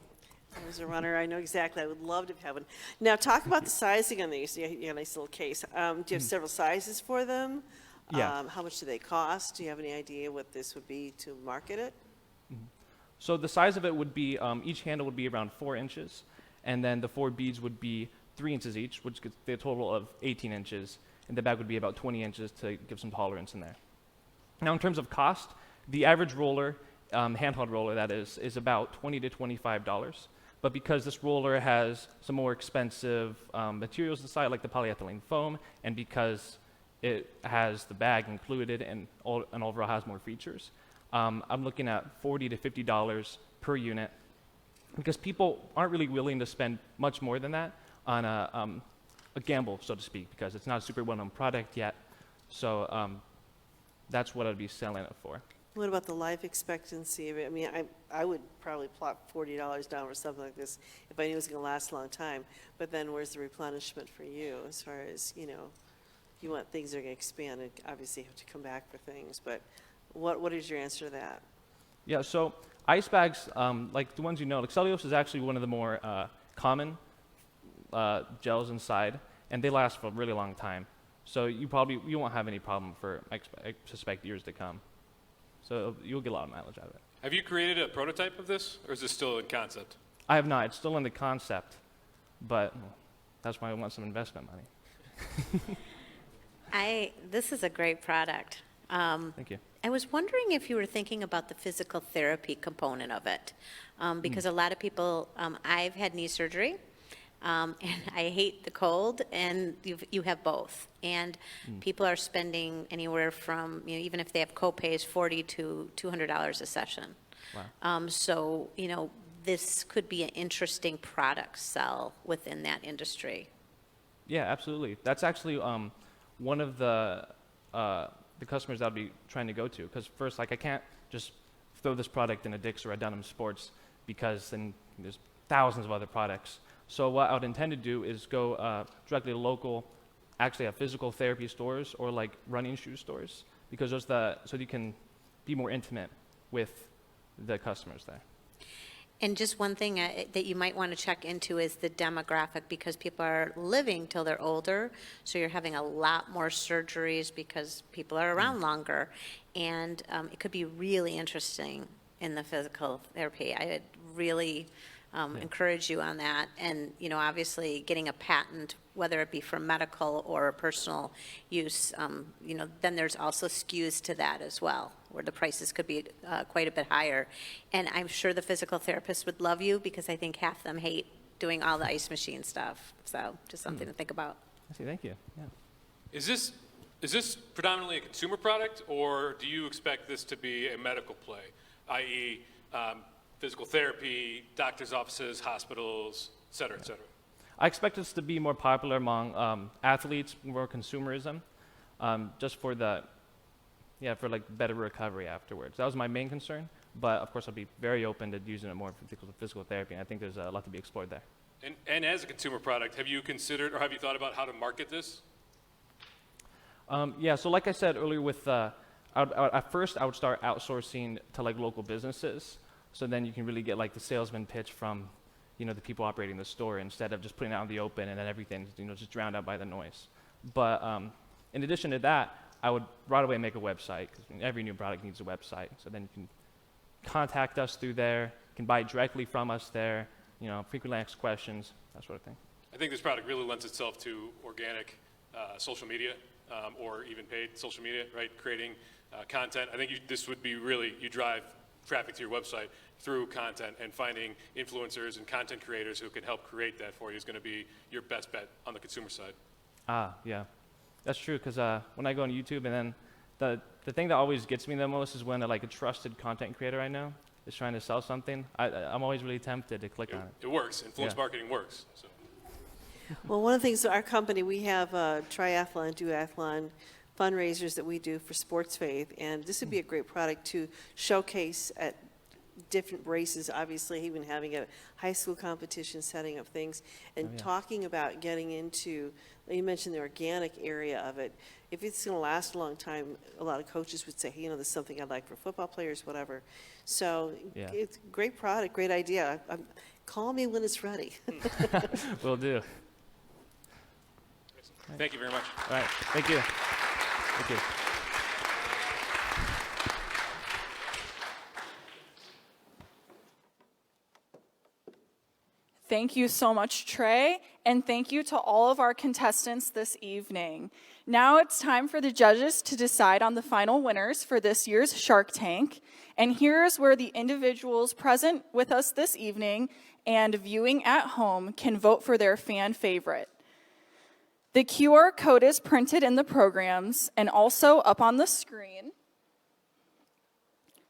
S5: As a runner, I know exactly. I would love to have one. Now, talk about the sizing on these. You have a nice little case. Do you have several sizes for them?
S11: Yeah.
S5: How much do they cost? Do you have any idea what this would be to market it?
S11: So the size of it would be, each handle would be around 4 inches, and then the 4 beads would be 3 inches each, which gets the total of 18 inches, and the bag would be about 20 inches to give some tolerance in there. Now, in terms of cost, the average roller, handheld roller that is about $20 to $25. But because this roller has some more expensive materials inside, like the polyethylene foam, and because it has the bag included and overall has more features, I'm looking at $40 to $50 per unit, because people aren't really willing to spend much more than that on a gamble, so to speak, because it's not a super well-known product yet. So that's what I'd be selling it for.
S5: What about the life expectancy of it? I mean, I would probably plop $40 down for something like this if I knew it was going to last a long time. But then where's the replenishment for you as far as, you know, you want things that are going to expand and obviously you have to come back for things. But what is your answer to that?
S11: Yeah, so ice bags, like the ones you know, like cellulose is actually one of the more common gels inside, and they last for a really long time. So you won't have any problem for, I suspect, years to come. So you'll get a lot of mileage out of it.
S4: Have you created a prototype of this, or is this still in concept?
S11: I have not. It's still in the concept, but that's why I want some investment money.
S6: This is a great product.
S11: Thank you.
S6: I was wondering if you were thinking about the physical therapy component of it, because a lot of people, I've had knee surgery, and I hate the cold, and you have both. And people are spending anywhere from, you know, even if they have co-pays, $40 to $200 a session.
S11: Wow.
S6: So, you know, this could be an interesting product sell within that industry.
S11: Yeah, absolutely. That's actually one of the customers I'll be trying to go to. Because first, like, I can't just throw this product in a Dick's or a Dunham Sports, because then there's thousands of other products. So what I would intend to do is go directly to local, actually have physical therapy stores or like running shoe stores, because so you can be more intimate with the customers there.
S6: And just one thing that you might want to check into is the demographic, because people are living till they're older, so you're having a lot more surgeries because people are around longer, and it could be really interesting in the physical therapy. I would really encourage you on that, and you know, obviously getting a patent, whether it be for medical or personal use, you know, then there's also SKUs to that as well, where the prices could be quite a bit higher. And I'm sure the physical therapists would love you, because I think half them hate doing all the ice machine stuff. So just something to think about.
S11: I see. Thank you. Yeah.
S4: Is this predominantly a consumer product, or do you expect this to be a medical play, i.e., physical therapy, doctor's offices, hospitals, et cetera, et cetera?
S11: I expect this to be more popular among athletes, more consumerism, just for for like better recovery afterwards. That was my main concern, but of course I'll be very open to using it more for physical therapy, and I think there's a lot to be explored there.
S4: And as a consumer product, have you considered or have you thought about how to market this?
S11: Yeah, so like I said earlier, with at first I would start outsourcing to like local businesses, so then you can really get like the salesman pitch from, you know, the people operating the store, instead of just putting it out in the open and then everything's, you know, just drowned out by the noise. But in addition to that, I would right away make a website, because every new product needs a website. So then you can contact us through there, you can buy directly from us there, you know, frequently asked questions, that sort of thing.
S4: I think this product really lends itself to organic social media, or even paid social media, right? Creating content. I think this would be really, you drive traffic to your website through content, and finding influencers and content creators who can help create that for you is going to be your best bet on the consumer side.
S11: Yeah, that's true, because when I go on YouTube, and then the thing that always gets me the most is when a trusted content creator I know is trying to sell something. I'm always really tempted to click on it.
S4: It works. Influence marketing works. So.
S5: Well, one of the things, our company, we have triathlon, duathlon fundraisers that we do for Sports Faith, and this would be a great product to showcase at different races, obviously, even having a high school competition, setting up things, and talking about getting into, you mentioned the organic area of it. If it's going to last a long time, a lot of coaches would say, hey, you know, there's something I'd like for football players, whatever. So it's a great product, great idea. Call me when it's ready.
S11: Will do.
S4: Thank you very much.
S11: All right, thank you. Thank you.
S1: Thank you so much, Trey, and thank you to all of our contestants this evening. Now it's time for the judges to decide on the final winners for this year's Shark Tank, and here's where the individuals present with us this evening and viewing at home can vote for their fan favorite. The QR code is printed in the programs and also up on the screen.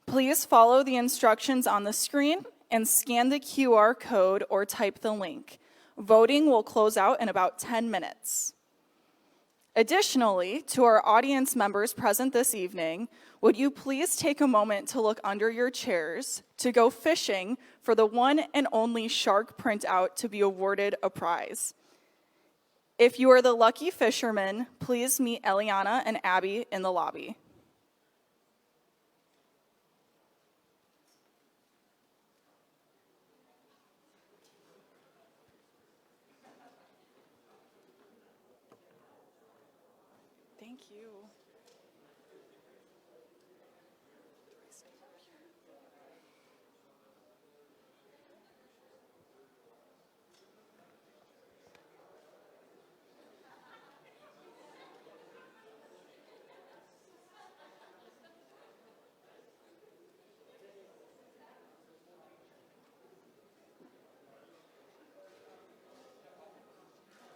S1: Please follow the instructions on the screen and scan the QR code or type the link. Voting will close out in about 10 minutes. Additionally, to our audience members present this evening, would you please take a moment to look under your chairs to go fishing for the one and only shark printout to be awarded a prize. If you are the lucky fisherman, please meet Eliana and Abby in the lobby. Thank you.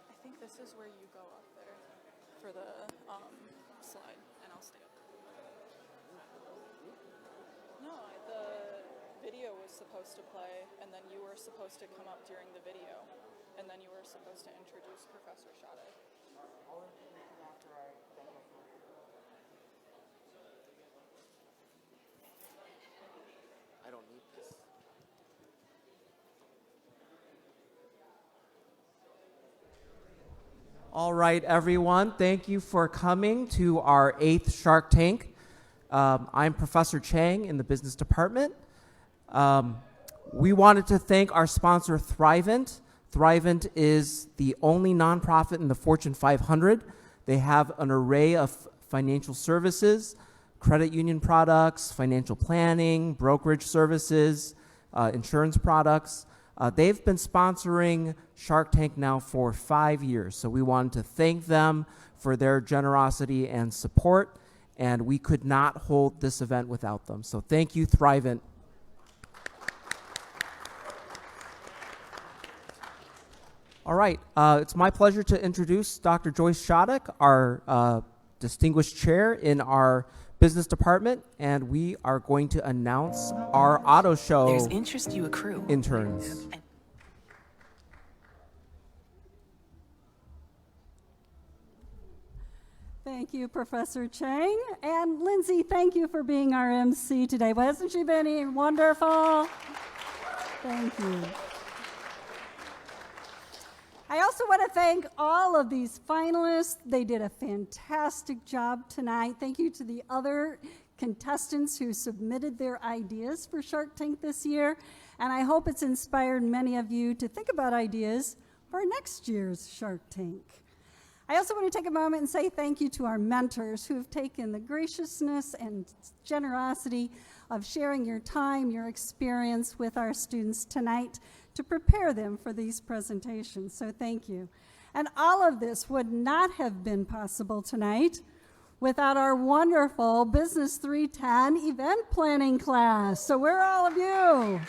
S1: I think this is where you go up there for the slide, and I'll stay up. No, the video was supposed to play, and then you were supposed to come up during the video, and then you were supposed to introduce Professor Schadek.
S3: I don't need this.
S12: All right, everyone, thank you for coming to our 8th Shark Tank. I'm Professor Chang in the business department. We wanted to thank our sponsor, Thrivent. Thrivent is the only nonprofit in the Fortune 500. They have an array of financial services, credit union products, financial planning, brokerage services, insurance products. They've been sponsoring Shark Tank now for 5 years, so we wanted to thank them for their generosity and support, and we could not hold this event without them. So thank you, Thrivent. All right, it's my pleasure to introduce Dr. Joyce Schadek, our distinguished chair in our business department, and we are going to announce our auto show
S13: There's interest you accrue.
S12: interns.
S14: Thank you, Professor Chang. And Lindsay, thank you for being our MC today. Hasn't she been wonderful? Thank you. I also want to thank all of these finalists. They did a fantastic job tonight. Thank you to the other contestants who submitted their ideas for Shark Tank this year. And I hope it's inspired many of you to think about ideas for next year's Shark Tank. I also want to take a moment and say thank you to our mentors who have taken the graciousness and generosity of sharing your time, your experience with our students tonight to prepare them for these presentations. So thank you. And all of this would not have been possible tonight without our wonderful Business 310 event planning class. So where are all of you?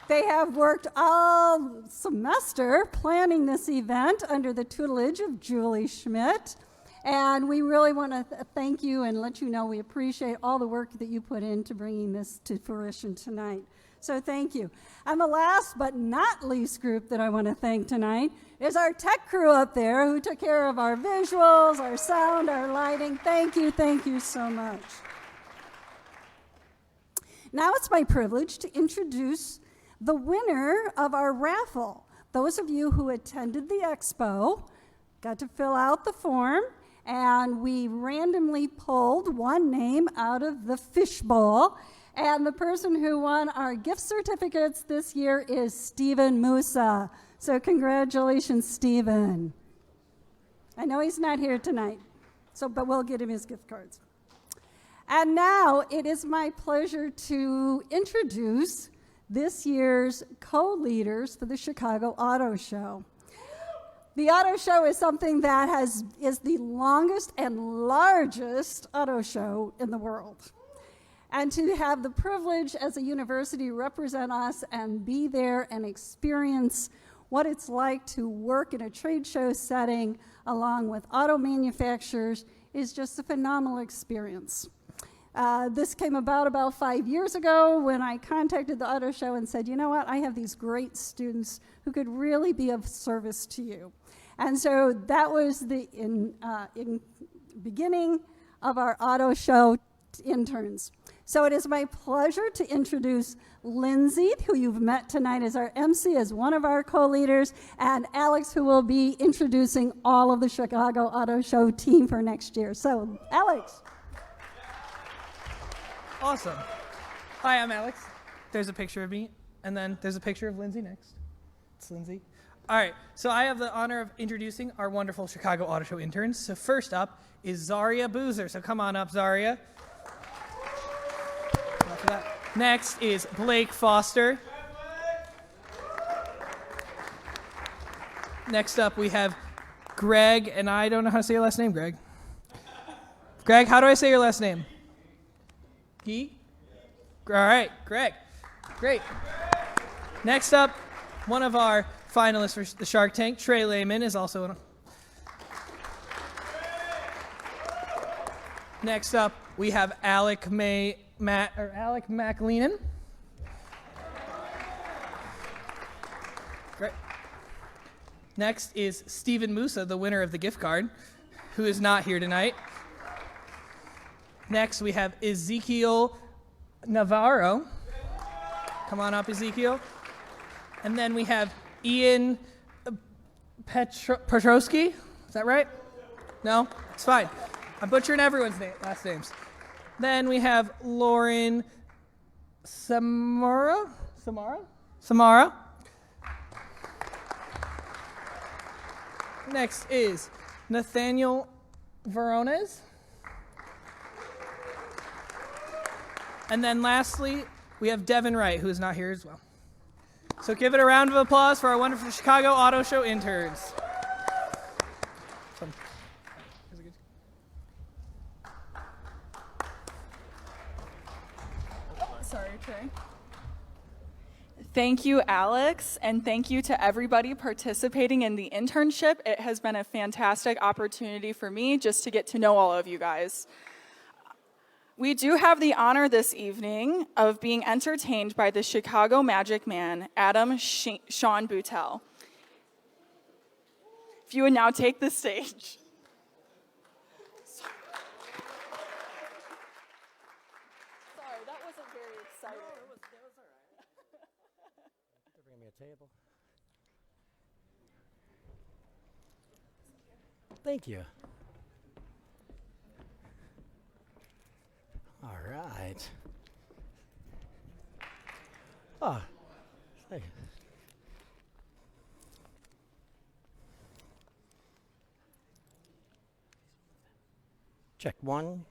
S14: They have worked all semester planning this event under the tutelage of Julie Schmidt. And we really want to thank you and let you know we appreciate all the work that you put into bringing this to fruition tonight. So thank you. And the last but not least group that I want to thank tonight is our tech crew up there who took care of our visuals, our sound, our lighting. Thank you so much. Now it's my privilege to introduce the winner of our raffle. Those of you who attended the expo got to fill out the form, and we randomly pulled one name out of the fishbowl, and the person who won our gift certificates this year is Stephen Musa. So congratulations, Stephen. I know he's not here tonight, but we'll get him his gift cards. And now it is my pleasure to introduce this year's co-leaders for the Chicago Auto Show. The auto show is something that is the longest and largest auto show in the world. And to have the privilege as a university represent us and be there and experience what it's like to work in a trade show setting along with auto manufacturers is just a phenomenal experience. This came about 5 years ago when I contacted the auto show and said, you know what, I have these great students who could really be of service to you. And so that was the beginning of our auto show interns. So it is my pleasure to introduce Lindsay, who you've met tonight as our MC, as one of our co-leaders, and Alex, who will be introducing all of the Chicago Auto Show team for next year. So, Alex.
S13: Awesome. Hi, I'm Alex. There's a picture of me, and then there's a picture of Lindsay next. It's Lindsay. All right, so I have the honor of introducing our wonderful Chicago Auto Show interns. So first up is Zaria Boozer. So come on up, Zaria. Next is Blake Foster. Next up, we have Greg, and I don't know how to say your last name, Greg. Greg, how do I say your last name? Gee? All right, Greg. Great. Next up, one of our finalists for the Shark Tank, Trey Lehman, is also on. Next up, we have Alec McLeanan. Great. Next is Stephen Musa, the winner of the gift card, who is not here tonight. Next, we have Ezekiel Navarro. Come on up, Ezekiel. And then we have Ian Petrowski. Is that right? No? It's fine. I'm butchering everyone's last names. Then we have Lauren Samara. Next is Nathaniel Verones. And then lastly, we have Devin Wright, who is not here as well. So give it a round of applause for our wonderful Chicago Auto Show interns.
S1: Sorry, Trey. Thank you, Alex, and thank you to everybody participating in the internship. It has been a fantastic opportunity for me just to get to know all of you guys. We do have the honor this evening of being entertained by the Chicago Magic Man, Adam Sean Boutel. If you would now take the stage. Sorry, that wasn't very exciting. No, that was all right.
S15: Bring me a table. Thank you. All right. Oh, thank you. Check one.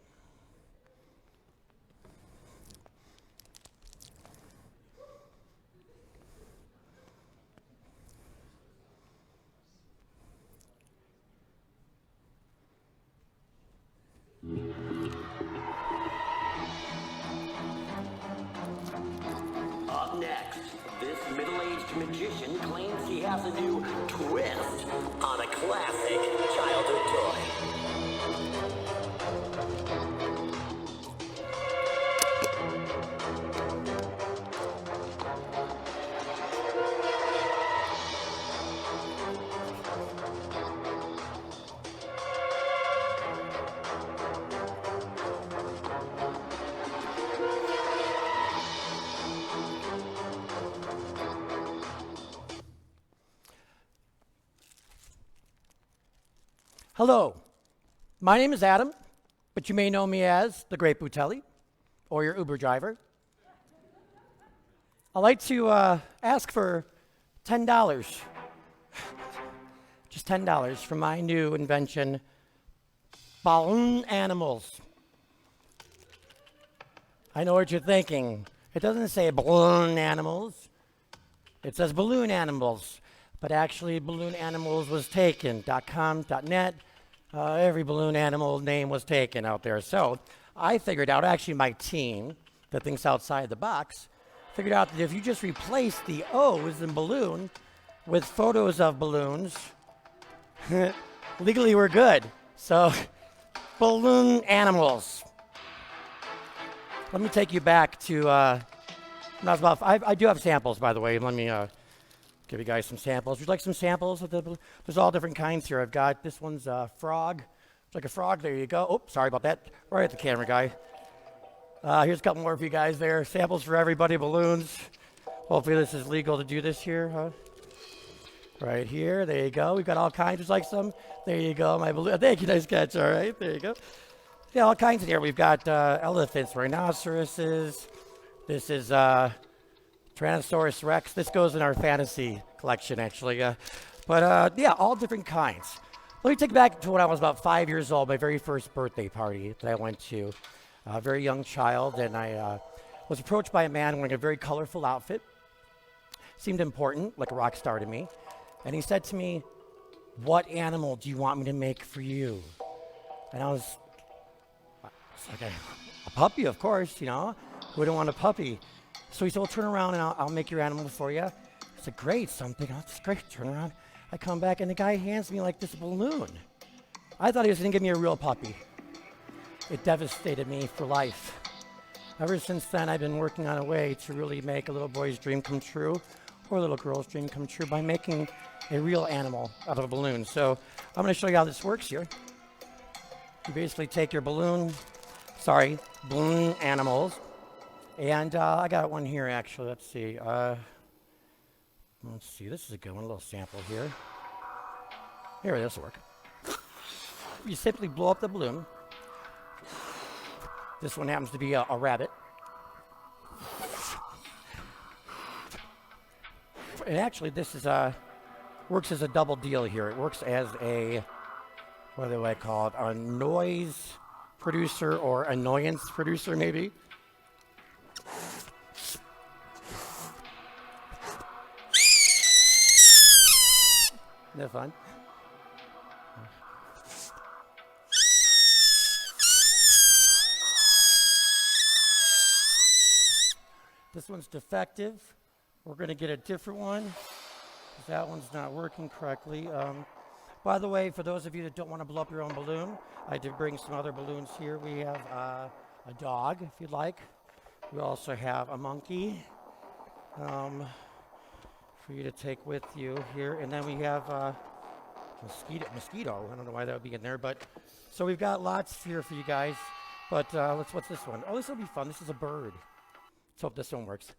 S16: Up next, this middle-aged magician claims he has a new twist on a classic childhood toy.
S15: Hello, my name is Adam, but you may know me as the Great Butelli, or your Uber driver. I'd like to ask for $10, just $10 for my new invention, balloon animals. I know what you're thinking. It doesn't say balloon animals. It says balloon animals. But actually, balloon animals was taken. .com, .net, every balloon animal name was taken out there. So I figured out, actually my team that thinks outside the box, figured out that if you just replace the O's in balloon with photos of balloons, legally we're good. So balloon animals. let me take you back to, when I was about, I do have samples, by the way. Let me give you guys some samples. Would you like some samples? There's all different kinds here. I've got, this one's a frog. It's like a frog, there you go. Oh, sorry about that. Right at the camera guy. Here's a couple more for you guys there. Samples for everybody, balloons. Hopefully this is legal to do this here, huh? Right here, there you go. We've got all kinds, just like some. There you go, my balloon. Thank you, nice catch, all right, there you go. Yeah, all kinds in here. We've got elephants, rhinoceroses. This is Tyrannosaurus Rex. This goes in our fantasy collection, actually. Yeah, all different kinds. Let me take you back to when I was about 5 years old, my very first birthday party that I went to. A very young child, and I was approached by a man wearing a very colorful outfit. Seemed important, like a rock star to me. And he said to me, "What animal do you want me to make for you?" And I was like, a puppy, of course, you know. Who wouldn't want a puppy? So he said, "Well, turn around and I'll make your animal for you." I said, "Great." So I'm thinking, "Oh, that's great." Turn around. I come back, and the guy hands me like this balloon. I thought he was going to give me a real puppy. It devastated me for life. Ever since then, I've been working on a way to really make a little boy's dream come true, or a little girl's dream come true, by making a real animal out of a balloon. So I'm going to show you how this works here. You basically take your balloon animals, and I got one here actually. Let's see, this is a good one, a little sample here. Here, this will work. You simply blow up the balloon. This one happens to be a rabbit. And actually, this is works as a double deal here. It works as a, what do I call it, a noise producer or annoyance producer, maybe. Isn't that fun? This one's defective. We're going to get a different one. That one's not working correctly. By the way, for those of you that don't want to blow up your own balloon, I did bring some other balloons here. We have a dog, if you'd like. We also have a monkey for you to take with you here. And then we have mosquito. I don't know why that would be in there, but so we've got lots here for you guys. But what's this one? Oh, this will be fun. This is a bird. Let's hope this one works.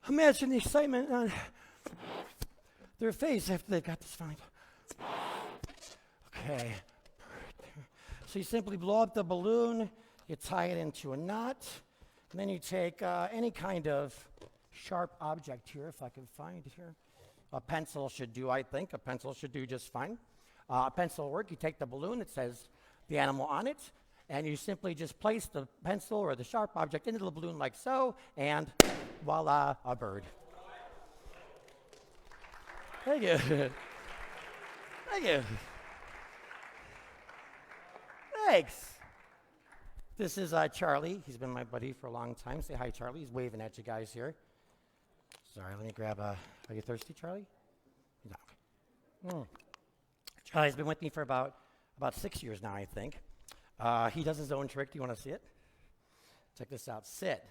S15: Imagine the excitement on their face after they got this fine. Okay. So you simply blow up the balloon, you tie it into a knot, and then you take any kind of sharp object here, if I can find it here. A pencil should do, I think. A pencil should do just fine. A pencil will work. You take the balloon, it says the animal on it, and you simply just place the pencil or the sharp object into the balloon like so, and voila, a bird. Thank you. Thank you. Thanks. This is Charlie. He's been my buddy for a long time. Say hi, Charlie. He's waving at you guys here. Sorry, let me grab a... Are you thirsty, Charlie? No. Charlie's been with me for about 6 years now, I think. He does his own trick. Do you want to see it? Check this out. Sit.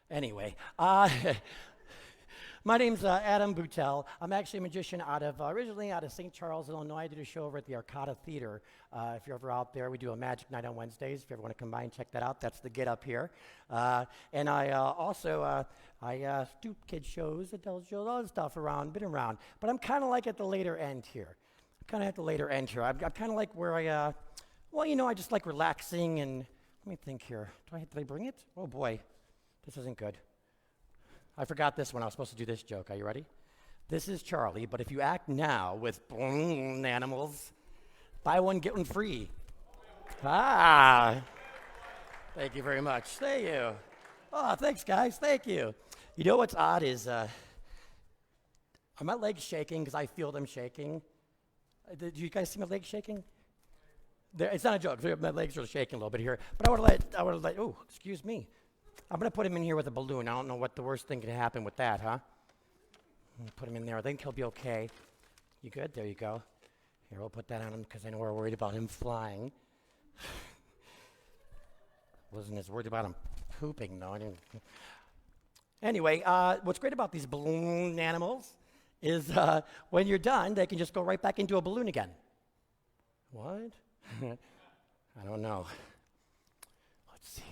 S15: Anyway, my name's Adam Boutel. I'm actually a magician originally out of St. Charles, Illinois. I did a show over at the Arcata Theater. If you're ever out there, we do a magic night on Wednesdays. If you ever want to come by and check that out, that's the get up here. And I also do kid shows, adult shows, all that stuff around, been around. But I'm kind of like at the later end here. I'm kind of like where I just like relaxing and, let me think here. Did I bring it? Oh boy, this isn't good. I forgot this one. I was supposed to do this joke. Are you ready? This is Charlie, but if you act now with animals, buy one, get one free. Thank you very much. Thank you. Oh, thanks, guys. Thank you. You know what's odd is, are my legs shaking because I feel them shaking? Did you guys see my legs shaking? It's not a joke. My legs are shaking a little bit here. But I would let, oh, excuse me. I'm going to put him in here with a balloon. I don't know what the worst thing could happen with that, huh? Put him in there. I think he'll be okay. You good? There you go. Here, we'll put that on him because I know we're worried about him flying. Wasn't as worried about him pooping, though. Anyway, what's great about these balloon animals is when you're done, they can just go right back into a balloon again. What? I don't know. Let's see.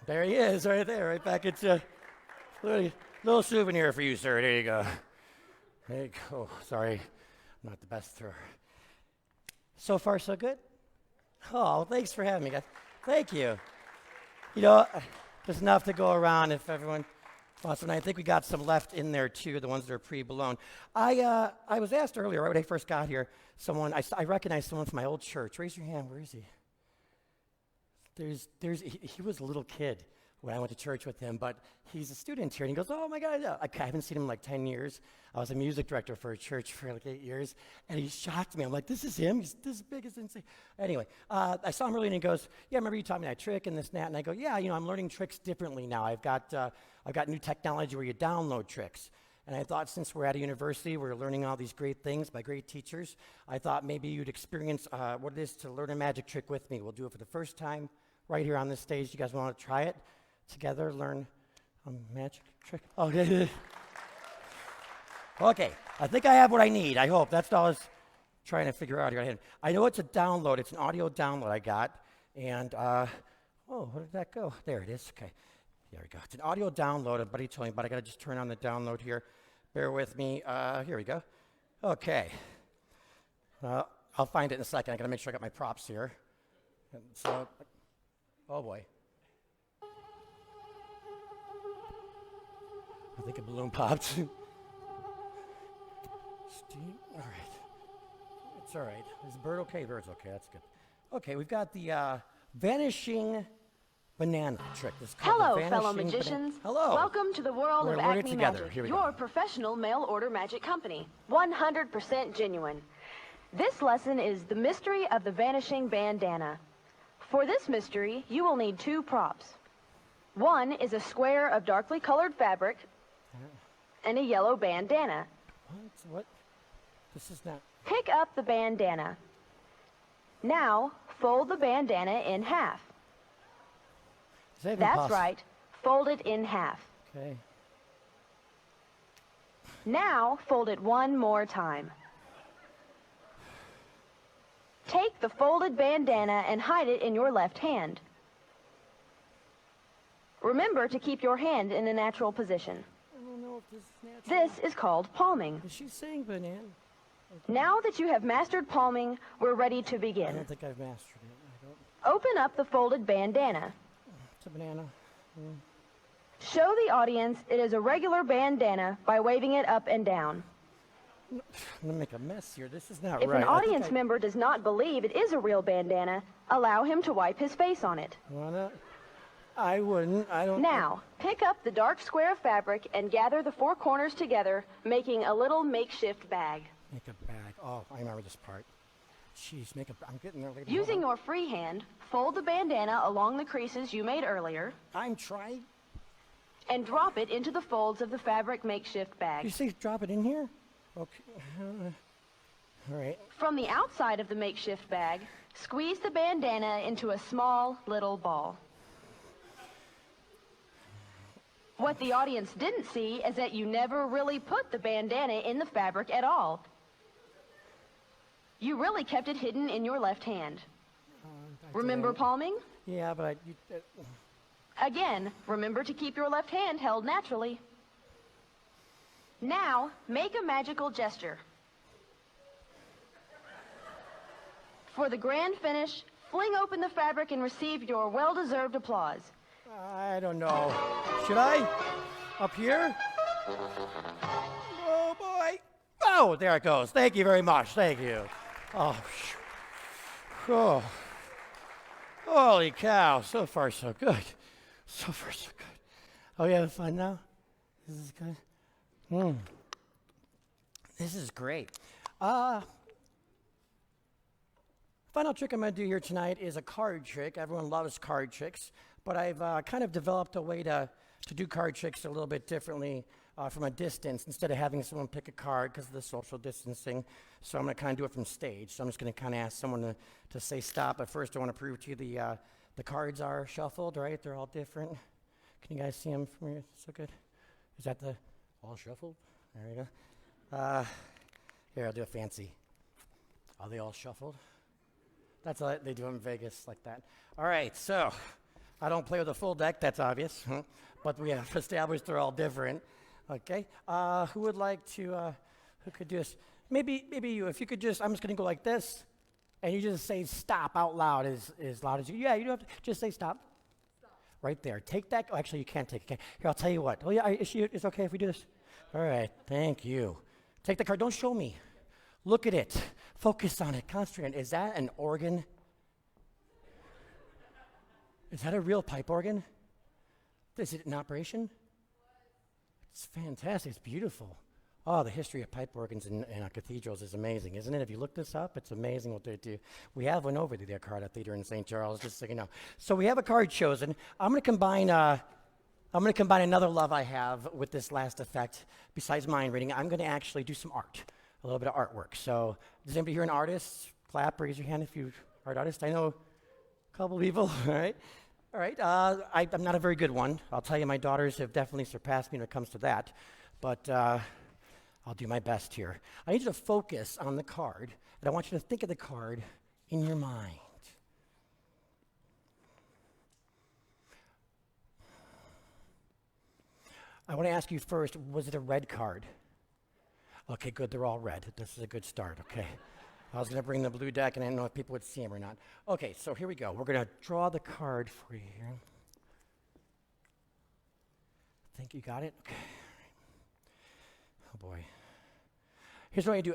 S15: There he is, right there, right back into little souvenir for you, sir. There you go. There you go. Sorry, I'm not the best thrower. So far, so good? Oh, thanks for having me, guys. Thank you. You know, there's enough to go around if everyone wants one. I think we got some left in there, too, the ones that are pre-blown. I was asked earlier, right when I first got here, I recognized someone from my old church. Raise your hand. Where is he? He was a little kid when I went to church with him, but he's a student here, and he goes, oh, my God. I haven't seen him in like 10 years. I was a music director for a church for like 8 years, and he shocked me. I'm like, this is him? He's this big, it's insane. Anyway, I saw him earlier, and he goes, yeah, remember you taught me that trick and this and that? And I go, yeah, I'm learning tricks differently now. I've got new technology where you download tricks. And I thought since we're at a university, we're learning all these great things by great teachers, I thought maybe you'd experience what it is to learn a magic trick with me. We'll do it for the first time right here on this stage. You guys want to try it together, learn a magic trick? Oh, okay, I think I have what I need, I hope. That's all I was trying to figure out here. I know it's a download. It's an audio download I got. And, oh, where did that go? There it is. Okay, there we go. It's an audio download. A buddy told me, but I got to just turn on the download here. Bear with me. Here we go. Okay. I'll find it in a second. I got to make sure I got my props here. And so, oh, boy. I think a balloon popped. All right. It's all right. Is the bird okay? The bird's okay. That's good. Okay, we've got the vanishing banana trick. This is called
S17: Hello,
S15: the
S17: fellow
S15: vanishing
S17: magicians.
S15: Hello.
S17: Welcome to the world
S15: We're
S17: of
S15: gonna learn it
S17: Acme
S15: together.
S17: Magic,
S15: Here we
S17: your
S15: go.
S17: professional mail order magic company. 100% genuine. This lesson is the mystery of the vanishing bandana. For this mystery, you will need 2 props. One is a square of darkly colored fabric and a yellow bandana.
S15: What? This is not...
S17: Pick up the bandana. Now, fold the bandana in half.
S15: Is that even
S17: That's
S15: possible?
S17: right. Fold it in half.
S15: Okay.
S17: Now, fold it one more time. Take the folded bandana and hide it in your left hand. Remember to keep your hand in a natural position.
S15: I don't know if this is natural.
S17: This is called palming.
S15: Is she saying banana?
S17: Now that you have mastered palming, we're ready to
S15: I
S17: begin.
S15: don't think I've mastered it. I don't...
S17: Open up the folded bandana.
S15: It's a banana.
S17: Show the audience it is a regular bandana by waving it up and down.
S15: I'm going to make a mess here. This is not
S17: If
S15: right.
S17: an audience member does not believe it is a real bandana, allow him to wipe his face on it.
S15: Why not? I wouldn't. I don't...
S17: Now, pick up the dark square of fabric and gather the 4 corners together, making a little makeshift bag.
S15: Make a bag. Oh, I remember this part. Jeez, I'm getting there later.
S17: Using your free hand, fold the bandana along the creases you made earlier.
S15: I'm trying.
S17: And drop it into the folds of the fabric makeshift bag.
S15: You say drop it in here? Okay. All right.
S17: From the outside of the makeshift bag, squeeze the bandana into a small little ball. What the audience didn't see is that you never really put the bandana in the fabric at all. You really kept it hidden in your left hand. Remember palming?
S15: Yeah, but
S17: Again, remember to keep your left hand held naturally. Now, make a magical gesture. For the grand finish, fling open the fabric and receive your well-deserved applause.
S15: I don't know. Should I? Up here? Oh, boy. Oh, there it goes. Thank you very much. Thank you. Oh, oh. Holy cow. So far, so good. So far, so good. Oh, you having fun now? This is good? This is great. final trick I'm going to do here tonight is a card trick. Everyone loves card tricks, but I've kind of developed a way to do card tricks a little bit differently from a distance instead of having someone pick a card because of the social distancing. So I'm going to kind of do it from stage. So I'm just going to kind of ask someone to say stop. But first I want to prove to you the cards are shuffled, right? They're all different. Can you guys see them from here? So good. Is that the all shuffled? There we go. Here, I'll do a fancy. Are they all shuffled? That's what they do in Vegas like that. All right, so I don't play with a full deck, that's obvious. But we have established they're all different. Okay, who would like to, who could do this? Maybe you, if you could just, I'm just gonna go like this, and you just say stop out loud as loud as you, yeah, you don't have to, just say stop. Right there, take that, oh, actually you can't take it. Okay. Here, I'll tell you what. Oh yeah, it's okay if we do this? All right, thank you. Take the card, don't show me. Look at it, focus on it, concentrate on it. Is that an organ? Is that a real pipe organ? Is it in operation? It's fantastic, it's beautiful. Oh, the history of pipe organs in cathedrals is amazing, isn't it? If you look this up, it's amazing what they do. We have one over there, Carta Theater in St. Charles, just so you know. So we have a card chosen. I'm going to combine another love I have with this last effect. Besides mind reading, I'm going to actually do some art, a little bit of artwork. So does anybody here an artist? Clap, raise your hand if you are an artist. I know a couple people, all right? All right, I'm not a very good one. I'll tell you, my daughters have definitely surpassed me when it comes to that. But I'll do my best here. I need you to focus on the card, and I want you to think of the card in your mind. I want to ask you first, was it a red card? Okay, good, they're all red. This is a good start, okay. I was going to bring the blue deck, and I didn't know if people would see them or not. Okay, so here we go. We're going to draw the card for you here. Think you got it? Okay. Oh, boy. Here's what I do.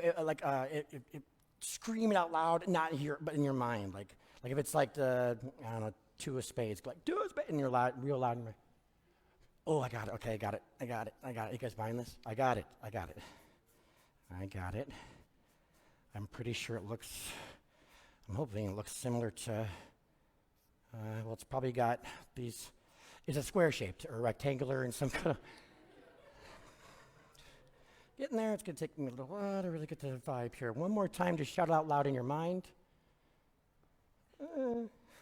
S15: Scream it out loud, not here, but in your mind. Like if it's like the, I don't know, two of spades, go like, two of spades, and you're loud, real loud. And oh, I got it. Okay, I got it. You guys buying this? I got it. I'm pretty sure it looks, I'm hoping it looks similar to, well, it's probably got these, it's a square shaped or rectangular and some kind of, getting there. It's going to take me a little while to really get the vibe here. One more time to shout out loud in your mind.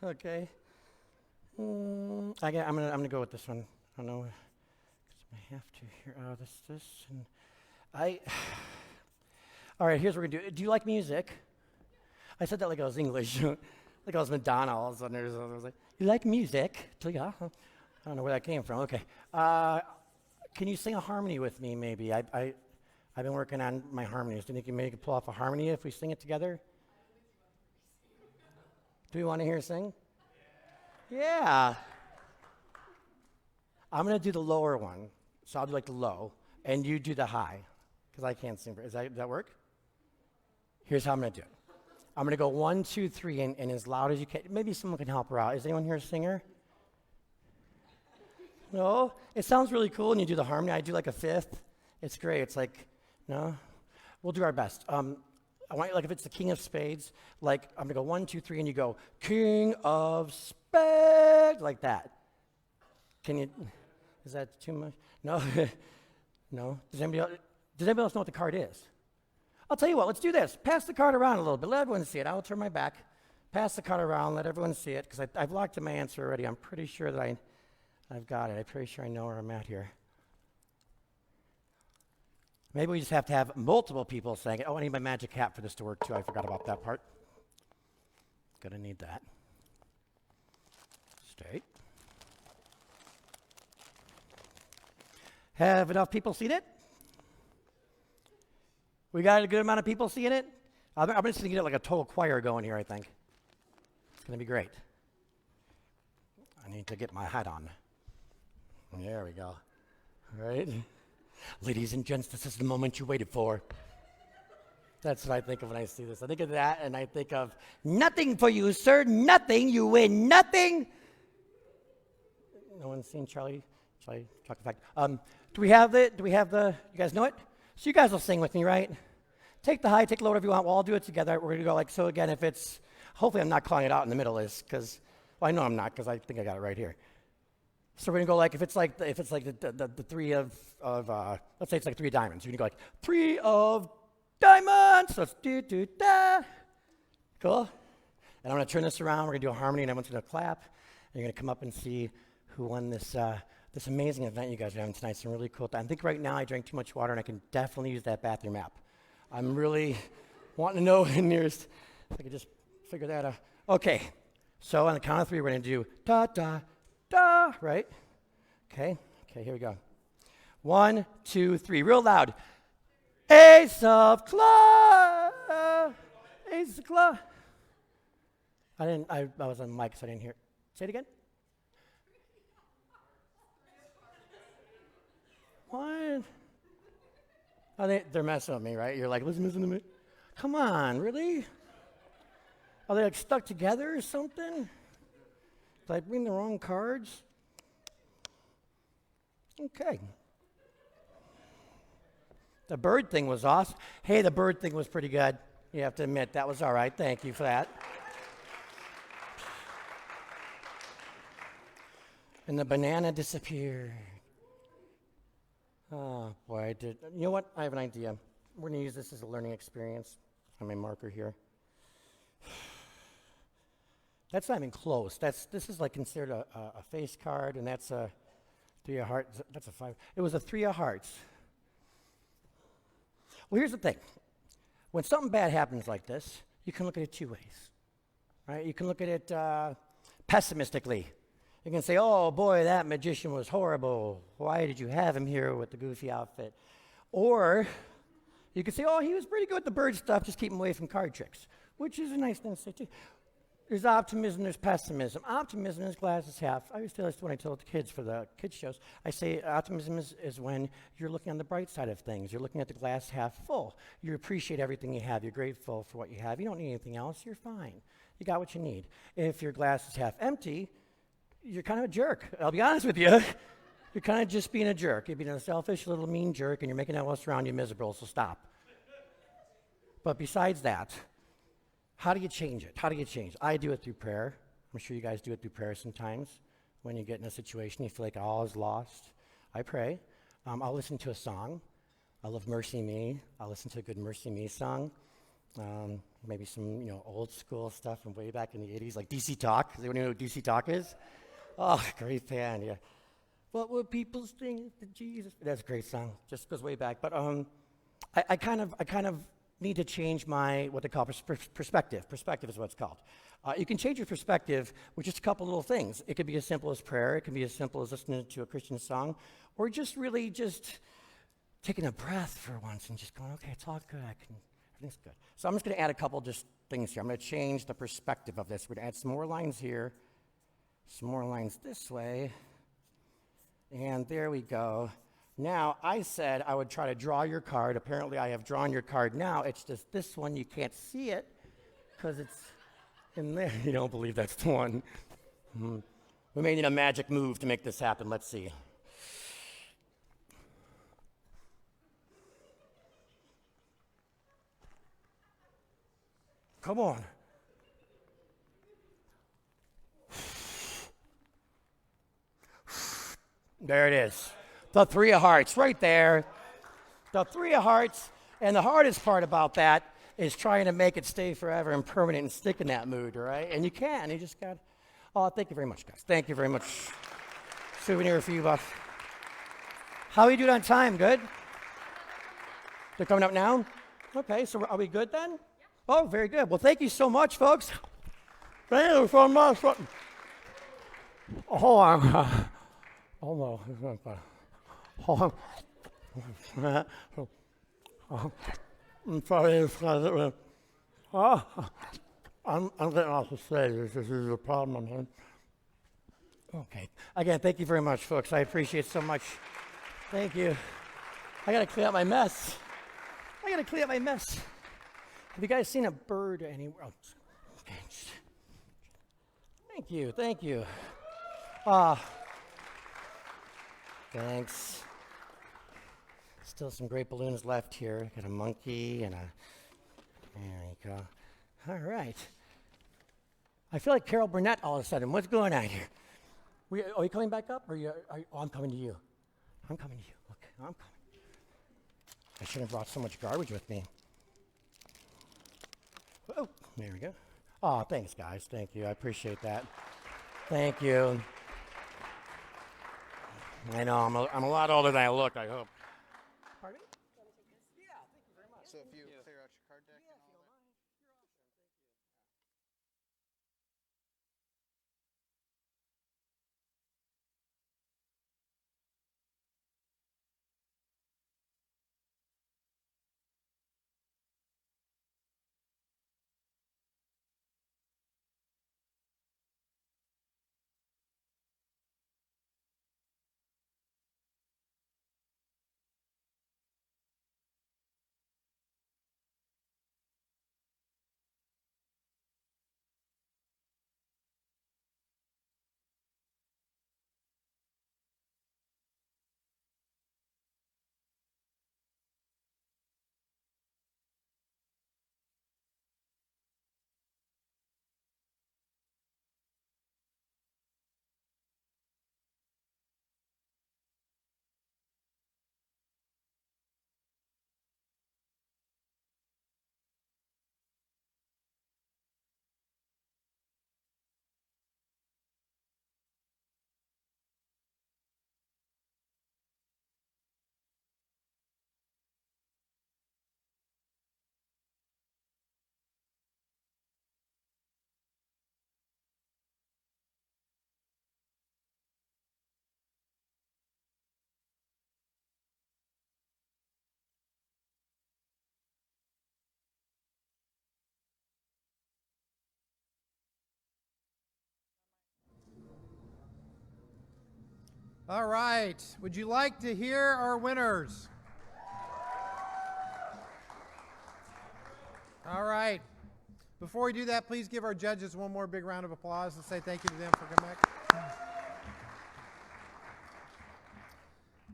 S15: Okay. I'm gonna go with this one. I don't know, because I have to here. Oh, this, and all right, here's what we're going to do. Do you like music? I said that like I was English. Like I was Madonna all of a sudden. I was like, you like music? Yeah. I don't know where that came from. Okay. Can you sing a harmony with me, maybe? I've been working on my harmonies. Do you think you maybe could pull off a harmony if we sing it together? Do we want to hear her sing? Yeah. I'm going to do the lower one. So I'll do like the low, and you do the high, because I can't sing. Does that work? Here's how I'm going to do it. I'm going to go 1, 2, 3, and as loud as you can. Maybe someone can help her out. Is anyone here a singer? No? It sounds really cool, and you do the harmony. I do like a fifth. It's great. It's like, no? We'll do our best. I want you, like if it's the king of spades, like I'm going to go 1, 2, 3, and you go, king of spades, like that. Can you, is that too much? No? No? Does anybody else know what the card is? I'll tell you what, let's do this. Pass the card around a little bit. Let everyone see it. I will turn my back. Pass the card around. Let everyone see it, because I've locked in my answer already. I'm pretty sure that I've got it. I'm pretty sure I know where I'm at here. Maybe we just have to have multiple people saying it. Oh, I need my magic hat for this to work, too. I forgot about that part. Gonna need that. Straight. Have enough people seen it? We got a good amount of people seeing it? I'm just going to get like a total choir going here, I think. It's going to be great. I need to get my hat on. There we go. All right. Ladies and gents, this is the moment you waited for. That's what I think of when I see this. I think of that, and I think of nothing for you, sir. Nothing. You win nothing. No one's seen Charlie Chocolate Factory. Do we have the, you guys know it? So you guys will sing with me, right? Take the high, take the low, whatever you want. We'll all do it together. We're going to go like, so again, if it's, Hopefully I'm not calling it out in the middle because, well, I know I'm not because I think I got it right here. So we're gonna go like, if it's like the three of let's say it's like three diamonds. You're gonna go like, three of diamonds. So it's do-do-da. Cool? And I'm gonna turn this around. We're gonna do a harmony and everyone's gonna clap. And you're gonna come up and see who won this this amazing event you guys are having tonight. Some really cool time. I think right now I drank too much water and I can definitely use that bathroom app. I'm really wanting to know in nearest, if I could just figure that out. Okay, so on the count of three, we're gonna do da, da, da, right? Okay, here we go. 1, 2, 3, real loud. Ace of clubs, ace of clubs. I was on mic, so I didn't hear. Say it again. What? Oh, they're messing with me, right? You're like, listen to me. Come on, really? Are they like stuck together or something? Did I bring the wrong cards? Okay. The bird thing was awesome. Hey, the bird thing was pretty good. You have to admit, that was all right. Thank you for that. And the banana disappeared. Oh, boy, I did. You know what? I have an idea. We're going to use this as a learning experience. I have my marker here. That's not even close. This is like considered a face card, and that's a 3 of hearts. That's a 5. It was a 3 of hearts. Well, here's the thing. When something bad happens like this, you can look at it two ways, right? You can look at it pessimistically. You can say, oh, boy, that magician was horrible. Why did you have him here with the goofy outfit? Or you could say, oh, he was pretty good with the bird stuff, just keep him away from card tricks, which is a nice thing to say, too. There's optimism, there's pessimism. Optimism is glass is half. I always tell this when I tell the kids for the kids' shows. I say optimism is when you're looking on the bright side of things. You're looking at the glass half full. You appreciate everything you have. You're grateful for what you have. You don't need anything else. You're fine. You got what you need. If your glass is half empty, you're kind of a jerk. I'll be honest with you. You're kind of just being a jerk. You're being a selfish little mean jerk, and you're making everyone else around you miserable, so stop. But besides that, how do you change it? How do you change? I do it through prayer. I'm sure you guys do it through prayer sometimes. When you get in a situation, you feel like all is lost. I pray. I'll listen to a song. I love Mercy Me. I'll listen to a good Mercy Me song. Maybe some old school stuff from way back in the 80s, like DC Talk. Does anyone know what DC Talk is? Oh, great band, yeah. What would people think to Jesus? That's a great song. Just goes way back. But I kind of need to change my what they call perspective. Perspective is what it's called. You can change your perspective with just a couple little things. It could be as simple as prayer. It can be as simple as listening to a Christian song, or just really just taking a breath for once and just going, okay, it's all good. Everything's good. So I'm just going to add a couple just things here. I'm going to change the perspective of this. We're going to add some more lines here. Some more lines this way, and there we go. Now, I said I would try to draw your card. Apparently, I have drawn your card now. It's just this one. You can't see it because it's in there. You don't believe that's the one. We may need a magic move to make this happen. Let's see. Come on. There it is. The 3 of hearts right there. The 3 of hearts. And the hardest part about that is trying to make it stay forever and permanent and stick in that mood, right? And you can. You just got. Oh, thank you very much, guys. Thank you very much. Souvenir for you, Buff. How are you doing on time? Good? They're coming up now? Okay, so are we good then? Oh, very good. Well, thank you so much, folks. Thank you so much. Hold on. Oh, no. Hold on. I'm sorry. I'm getting off the stage. This is a problem I'm having. Okay. Again, thank you very much, folks. I appreciate it so much. Thank you. I got to clean up my mess. Have you guys seen a bird anywhere? Oh, okay. Thank you. Thanks. Still some great balloons left here. Got a monkey and a. There you go. All right. I feel like Carol Burnett all of a sudden. What's going on here? Are you coming back up? Or oh, I'm coming to you. I'm coming to you. Okay, I'm coming. I shouldn't have brought so much garbage with me. Oh, there we go. Oh, thanks, guys. Thank you. I appreciate that. Thank you. I know, I'm a lot older than I look, I hope. Pardon me? Yeah, thank you very much.
S3: So if you clear out your card deck and all that.
S2: All right. Would you like to hear our winners? All right. Before we do that, please give our judges one more big round of applause and say thank you to them for coming back.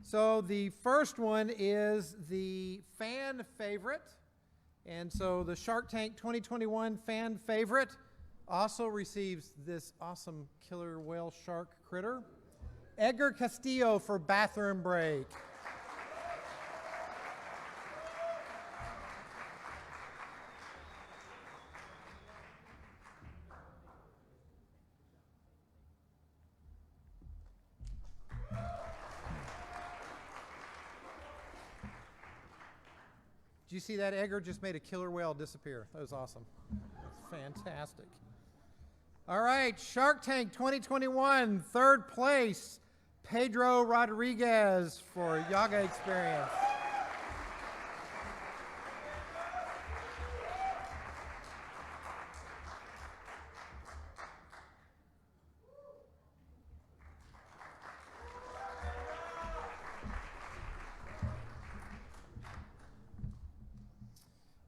S2: So the first one is the fan favorite. And so the Shark Tank 2021 fan favorite also receives this awesome killer whale shark critter. Edgar Castillo for bathroom break. Did you see that? Edgar just made a killer whale disappear. That was awesome. That's fantastic. All right, Shark Tank 2021, third place, Pedro Rodriguez for Yoga Experience.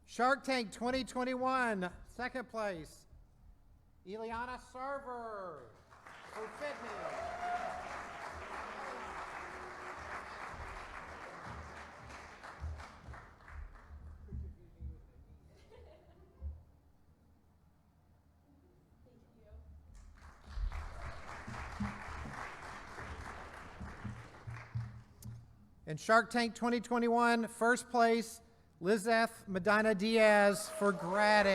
S2: Shark Tank 2021, second place, Eliana Sarver for fitness. And Shark Tank 2021, first place, Lizette Medina Diaz for Grad.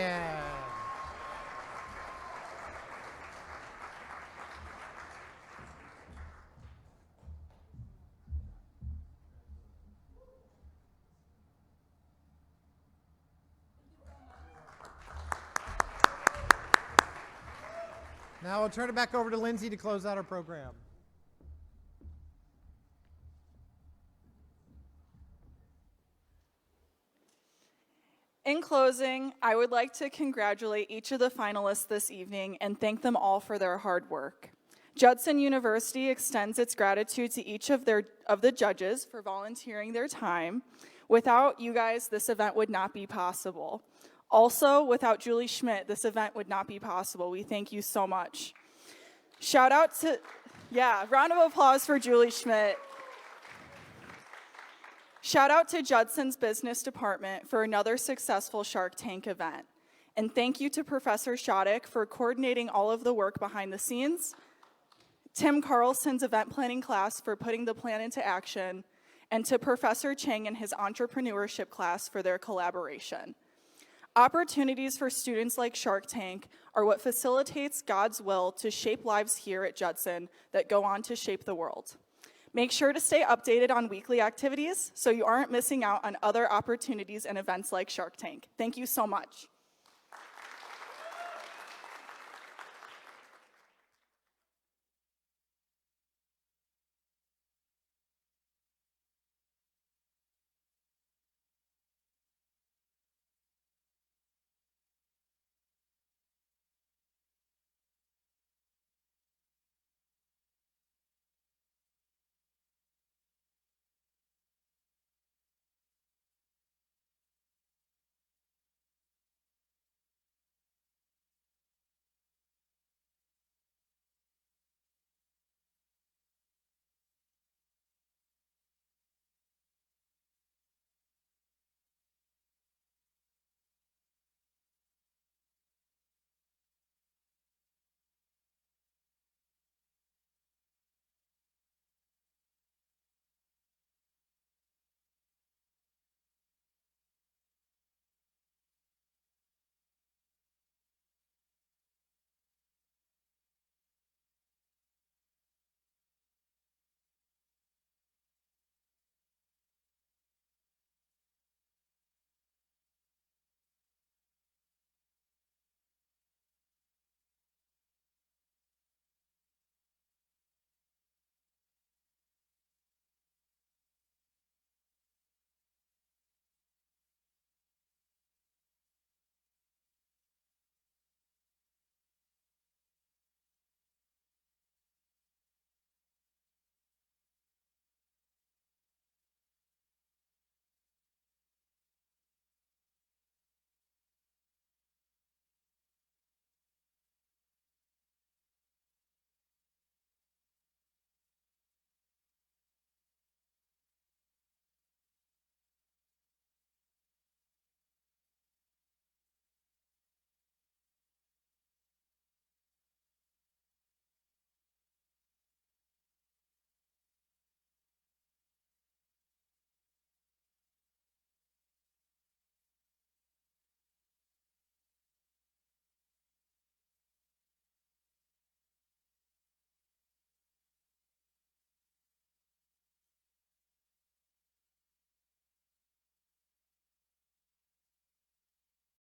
S2: Now we'll turn it back over to Lindsay to close out our program.
S1: In closing, I would like to congratulate each of the finalists this evening and thank them all for their hard work. Judson University extends its gratitude to each of the judges for volunteering their time. Without you guys, this event would not be possible. Also, without Julie Schmidt, this event would not be possible. We thank you so much. Shout out to, round of applause for Julie Schmidt. Shout out to Judson's business department for another successful Shark Tank event. And thank you to Professor Schadek for coordinating all of the work behind the scenes, Tim Carlson's event planning class for putting the plan into action, and to Professor Chang and his entrepreneurship class for their collaboration. Opportunities for students like Shark Tank are what facilitates God's will to shape lives here at Judson that go on to shape the world. Make sure to stay updated on weekly activities so you aren't missing out on other opportunities and events like Shark Tank. Thank you so much.